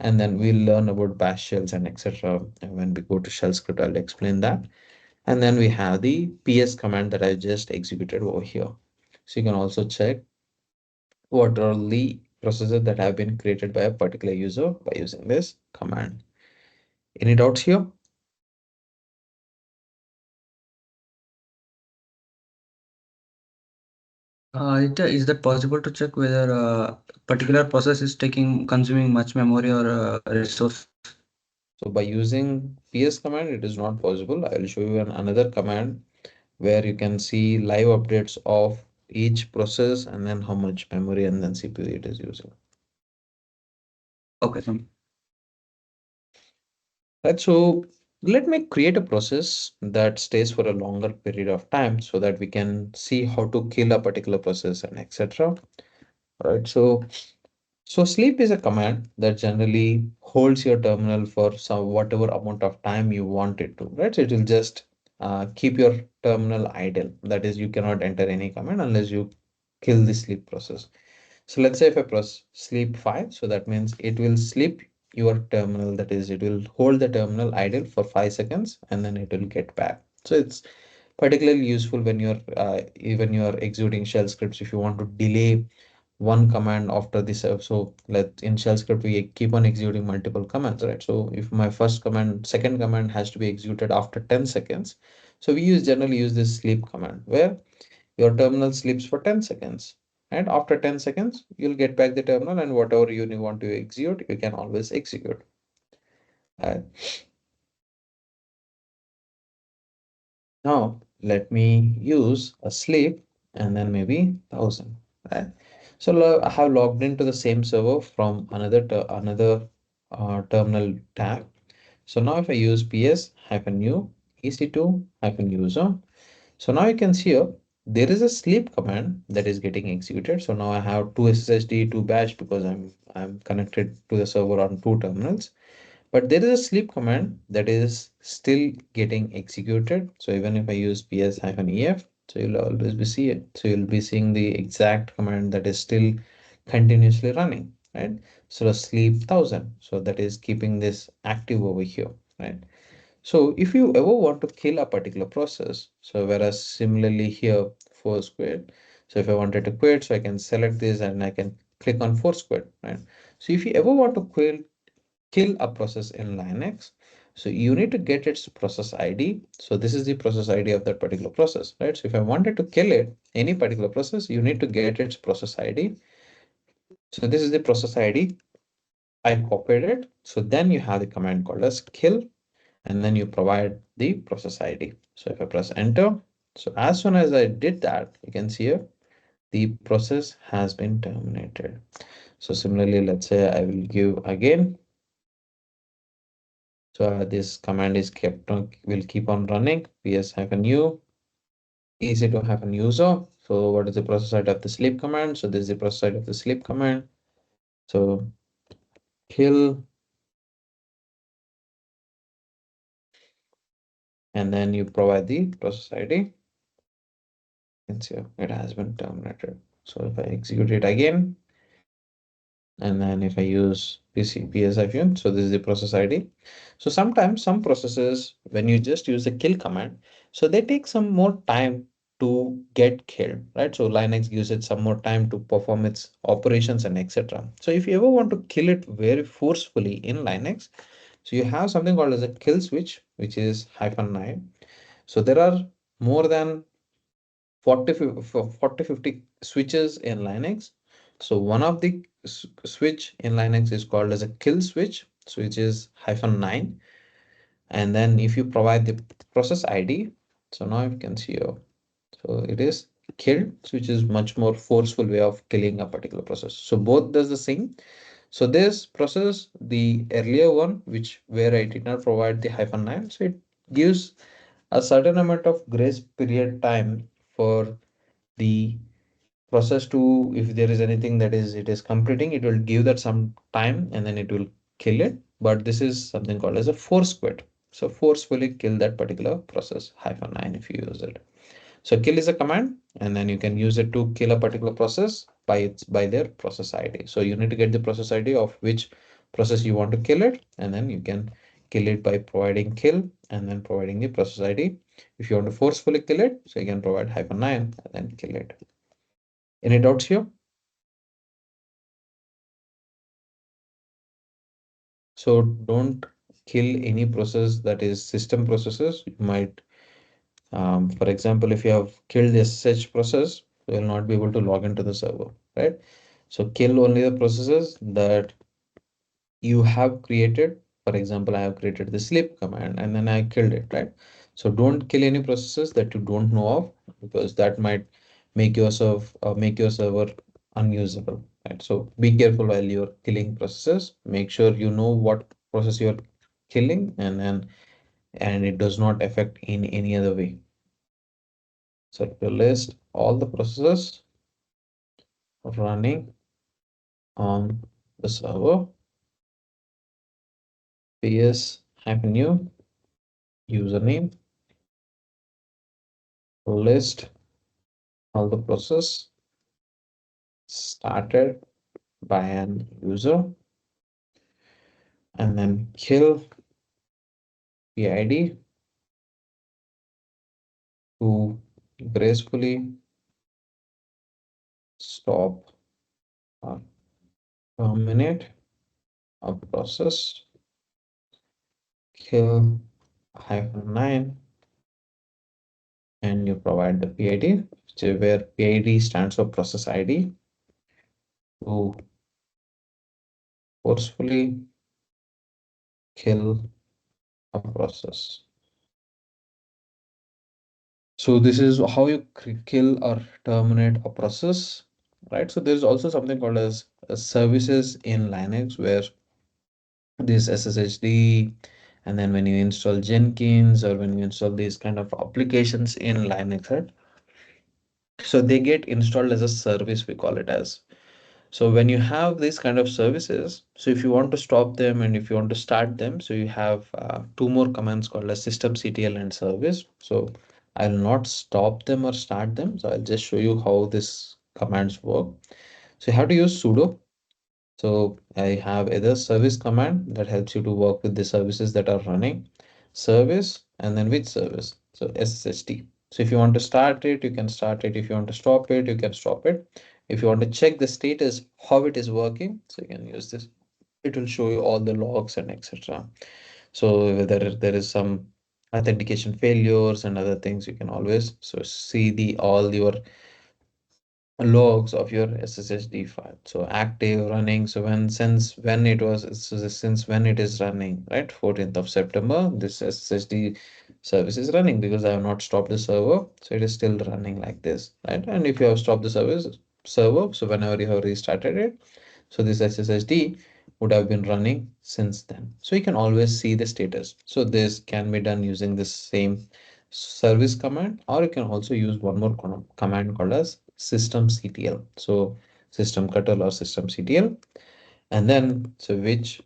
And then we'll learn about bash shells and etc. And when we go to shell script, I'll explain that. And then we have the ps command that I just executed over here. So you can also check what are the processes that have been created by a particular user by using this command. Any doubts here? Is that possible to check whether a particular process is consuming much memory or resource? So by using ps command, it is not possible. I will show you another command where you can see live updates of each process and then how much memory and then CPU it is using. Okay, thank you. Right, so let me create a process that stays for a longer period of time so that we can see how to kill a particular process and etc. Right, so sleep is a command that generally holds your terminal for some whatever amount of time you want it to, right? So it will just keep your terminal idle. That is, you cannot enter any command unless you kill the sleep process. So let's say if I press sleep 5, so that means it will sleep your terminal, that is, it will hold the terminal idle for 5 seconds and then it will get back. So it's particularly useful when you're even you're executing shell scripts if you want to delay one command after this. So let in shell script we keep on executing multiple commands, right? So if my second command has to be executed after 10 seconds, so we generally use this sleep command where your terminal sleeps for 10 seconds. And after 10 seconds, you'll get back the terminal and whatever you want to execute, you can always execute. Uh, Now let me use a sleep and then maybe 1000. Right? So I have logged into the same server from another terminal tab. So now if I use ps-u ec2-user, so now you can see here there is a sleep command that is getting executed. So now I have two SSD, two bash because I'm connected to the server on two terminals. But there is a sleep command that is still getting executed. So even if I use ps-ef, so you'll always be see it. So you'll be seeing the exact command that is still continuously running, right? So the sleep 1000. So that is keeping this active over here, right? So if you ever want to kill a particular process, so whereas similarly here Foursquare, so if I wanted to quit, so I can select this and I can click on Foursquare, right? So if you ever want to kill a process in Linux, so you need to get its process ID. So this is the process ID of that particular process, right? So if I wanted to kill it, any particular process, you need to get its process ID. So this is the process ID. I copied it. So then you have the command called as kill, and then you provide the process ID. So if I press enter, so as soon as I did that, you can see here, the process has been terminated. So similarly, let's say I will give again. So this command is kept on, will keep on running, ps-u, ec2-user. So what is the process ID of the sleep command? So this is the process ID of the sleep command. So kill, and then you provide the process ID. can see it has been terminated. So if I execute it again, and then if I use PSIFUN, so this is the process ID. So sometimes some processes, when you just use the kill command, so they take some more time to get killed, right? So Linux gives it some more time to perform its operations and etc. So if you ever want to kill it very forcefully in Linux, so you have something called as a kill switch, which is -9. So there are more than 40 50 switches in Linux. So one of the switch in Linux is called as a kill switch, so which is -9. And then if you provide the process ID, so now you can see here, so it is killed, which is much more forceful way of killing a particular process. So both does the same. So this process, the earlier one, which where I did not provide the -9, so it gives a certain amount of grace period time for the process to, if there is anything that is it is completing, it will give that some time and then it will kill it. But this is something called as a force quit. So forcefully kill that particular process -9 if you use it. So kill is a command, and then you can use it to kill a particular process by their process ID. So you need to get the process ID of which process you want to kill it, and then you can kill it by providing kill and then providing the process ID. If you want to forcefully kill it, so you can provide -9 and then kill it. Any doubts here? So don't kill any process that is system processes. You might, for example, if you have killed the SSH process, you will not be able to log into the server, right? So kill only the processes that you have created. For example, I have created the sleep command and then I killed it, right? So don't kill any processes that you don't know of, because that might make yourself make your server unusable, right? So be careful while you're killing processes. Make sure you know what process you're killing, and it does not affect in any other way. So to list all the processes running on the server, ps-u username, list all the process started by an user, and then kill PID to gracefully stop or terminate a process, kill -9, and you provide the PID, which is where PID stands for process ID, to forcefully kill a process. So this is how you kill or terminate a process, right? So there's also something called as services in Linux, where this SSHD, and then when you install Jenkins or when you install these kind of applications in Linux, right? So they get installed as a service, we call it as. So when you have these kind of services, so if you want to stop them and if you want to start them, so you have two more commands called as systemctl and service. So I'll not stop them or start them. So I'll just show you how this commands work. So you have to use sudo. So I have either service command that helps you to work with the services that are running, service, and then which service. So SSHD. So if you want to start it, you can start it. If you want to stop it, you can stop it. If you want to check the status, how it is working, so you can use this. It will show you all the logs and etc. So whether there is some authentication failures and other things, you can always so see the all your logs of your SSHD file. So active, running. So since when it was, so since when it is running, right? 14th of September, this SSHD service is running because I have not stopped the server. So it is still running like this, right? And if you have stopped the server, so whenever you have restarted it, so this SSHD would have been running since then. So you can always see the status. So this can be done using the same service command, or you can also use one more command called as systemctl. So systemctl or systemctl, and then so which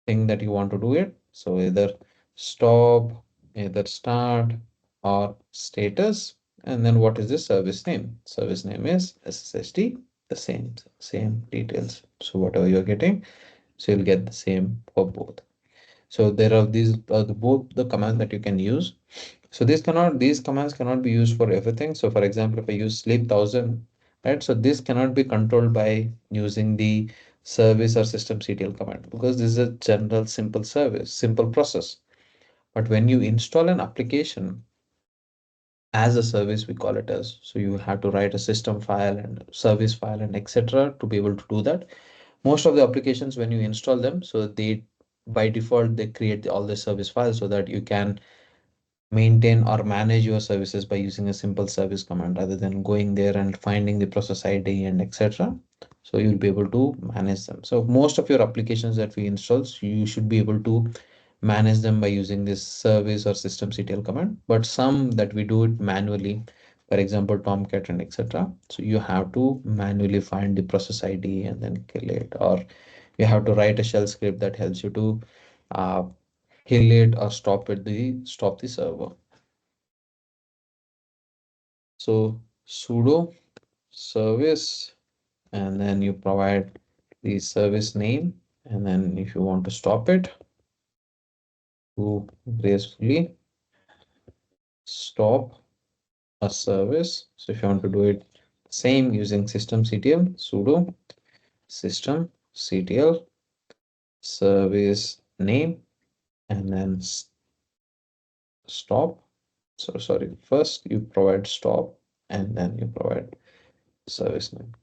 thing that you want to do it. So either stop, either start, or status, And then what is the service name? Service name is SSHD, the same details. So whatever you're getting, so you'll get the same for both. So there are these both the commands that you can use. So these commands cannot be used for everything. So for example, if I use sleep 1000, right? So this cannot be controlled by using the service or systemctl command, because this is a general simple process. But when you install an application as a service, we call it as, so you have to write a system file and service file and etc. to be able to do that. Most of the applications, when you install them, so they by default they create all the service files so that you can maintain or manage your services by using a simple service command rather than going there and finding the process ID and etc. So you'll be able to manage them. So most of your applications that we install, so you should be able to manage them by using this service or systemctl command. But some that we do it manually, for example, Tomcat and etc. So you have to manually find the process ID and then kill it, or you have to write a shell script that helps you to uh, kill it or stop the server. So sudo service, and then you provide the service name, and then if you want to stop it, to gracefully stop a service. So if you want to do it same using systemctl, sudo systemctl service name, and then stop. So sorry, first you provide stop and then you provide service name.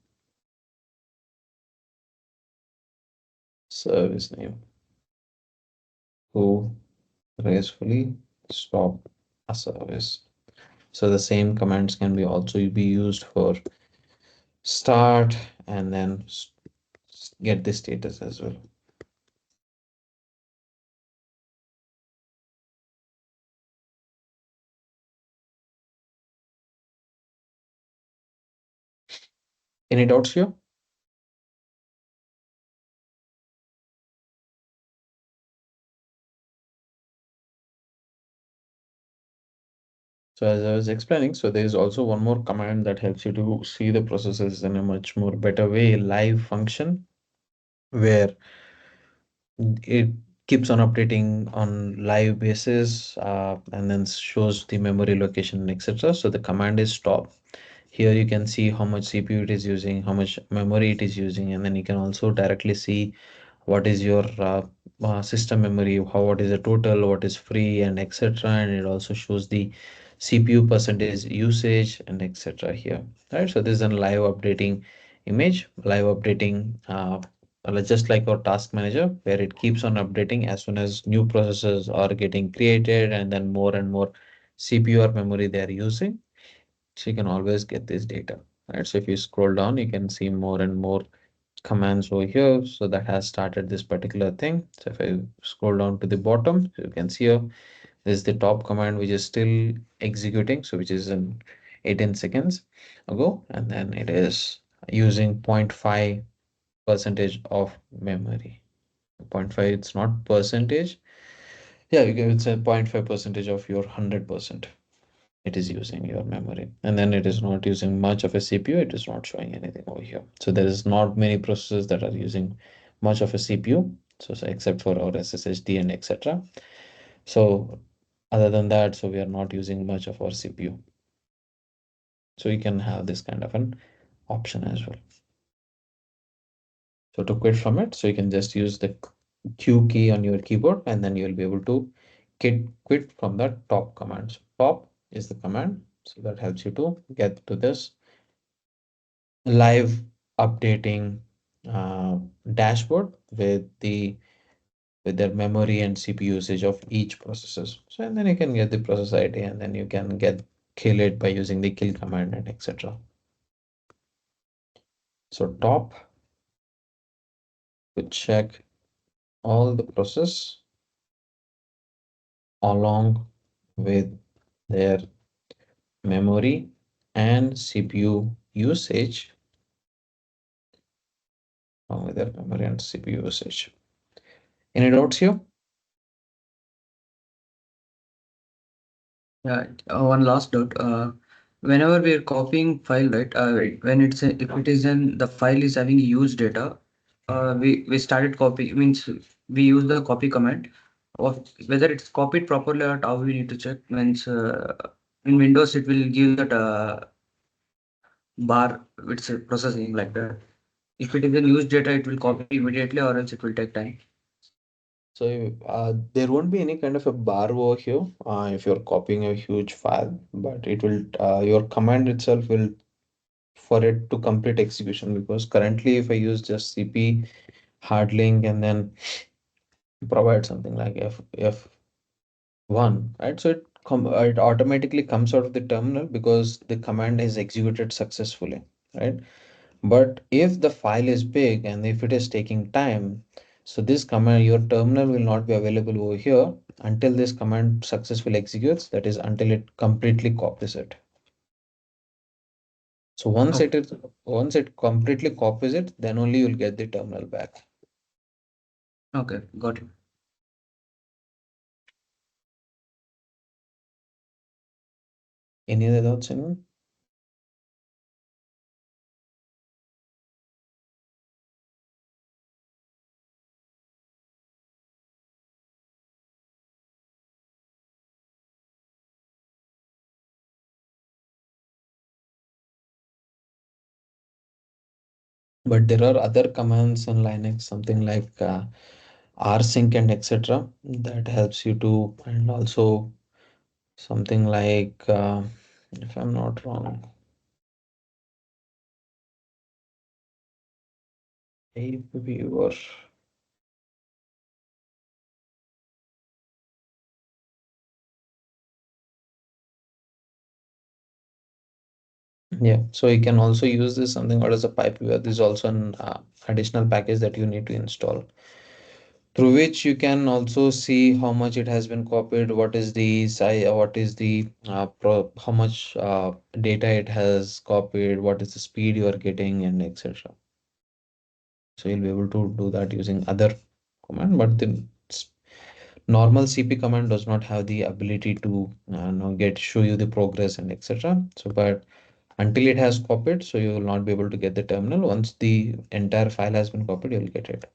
Service name to gracefully stop a service. So the same commands can be also be used for start and then get the status as well. Any doubts here? So as I was explaining, so there is also one more command that helps you to see the processes in a much more better way, live function, where it keeps on updating on live basis and then shows the memory location, etc. So the command is stop. Here you can see how much CPU it is using, how much memory it is using, and then you can also directly see what is your system memory, what is the total, what is free, and etc. And it also shows the CPU percentage usage and etc. here, right? So this is a live updating image, live updating just like our task manager, where it keeps on updating as soon as new processes are getting created and then more and more CPU or memory they are using. So you can always get this data, right? So if you scroll down, you can see more and more commands over here. So that has started this particular thing. So if I scroll down to the bottom, you can see here, this is the top command which is still executing. So which is in 18 seconds ago. And then it is using 0.5 percentage of memory. 0.5, it's not percentage. Yeah, you can say 0.5 percentage of your 100%. It is using your memory, and then it is not using much of a CPU. It is not showing anything over here. So there is not many processes that are using much of a CPU. So except for our SSHD and etc. So other than that, so we are not using much of our CPU. So you can have this kind of an option as well. So to quit from it, so you can just use the Q key on your keyboard, and then you'll be able to quit from the top command. So top is the command, so that helps you to get to this live updating dashboard with their memory and CPU usage of each processes. So and then you can get the process ID, and then you can kill it by using the kill command and etc. So top to check all the process along with their memory and CPU usage, along with their memory and CPU usage. Any doubts here? Yeah, one last doubt. whenever we are copying file, right? When if it is in the file is having huge data, we started copy means we use the copy command of whether it's copied properly or not, how we need to check. Means in Windows it will give that bar it's processing like that. If it is in huge data, it will copy immediately, or else it will take time. So there won't be any kind of a bar over here if you're copying a huge file, but it will your command itself will for it to complete execution, because currently if I use just cp hard link and then provide something like f1, right? So it automatically comes out of the terminal because the command is executed successfully, right? But if the file is big and if it is taking time, so this command, your terminal will not be available over here until this command successfully executes, that is until it completely copies it. So once it completely copies it, then only you'll get the terminal back. Okay, got it. Any other doubts, anyone? But there are other commands in Linux, something like rsync and etc. that helps you to, and also something like, if I'm not wrong, a viewer. Yeah, so you can also use this something called as a pipe viewer. This is also an additional package that you need to install, through which you can also see how much it has been copied, what is the size, what is the how much data it has copied, what is the speed you are getting, and etc. So you'll be able to do that using other command, but the normal CP command does not have the ability to show you the progress and etc. So, but until it has copied, so you will not be able to get the terminal. Once the entire file has been copied, you will get it.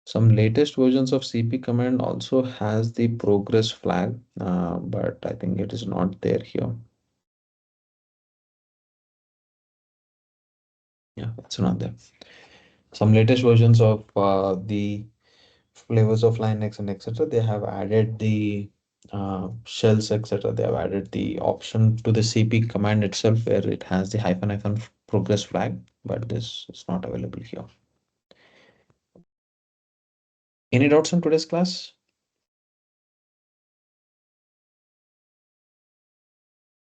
Some latest versions of CP command also has the progress flag, but I think it is not there here. Yeah, it's not there. Some latest versions of the flavors of Linux and etc. They have added the shells etc. They have added the option to the CP command itself where it has the hyphen progress flag, but this is not available here. Any doubts on today's class?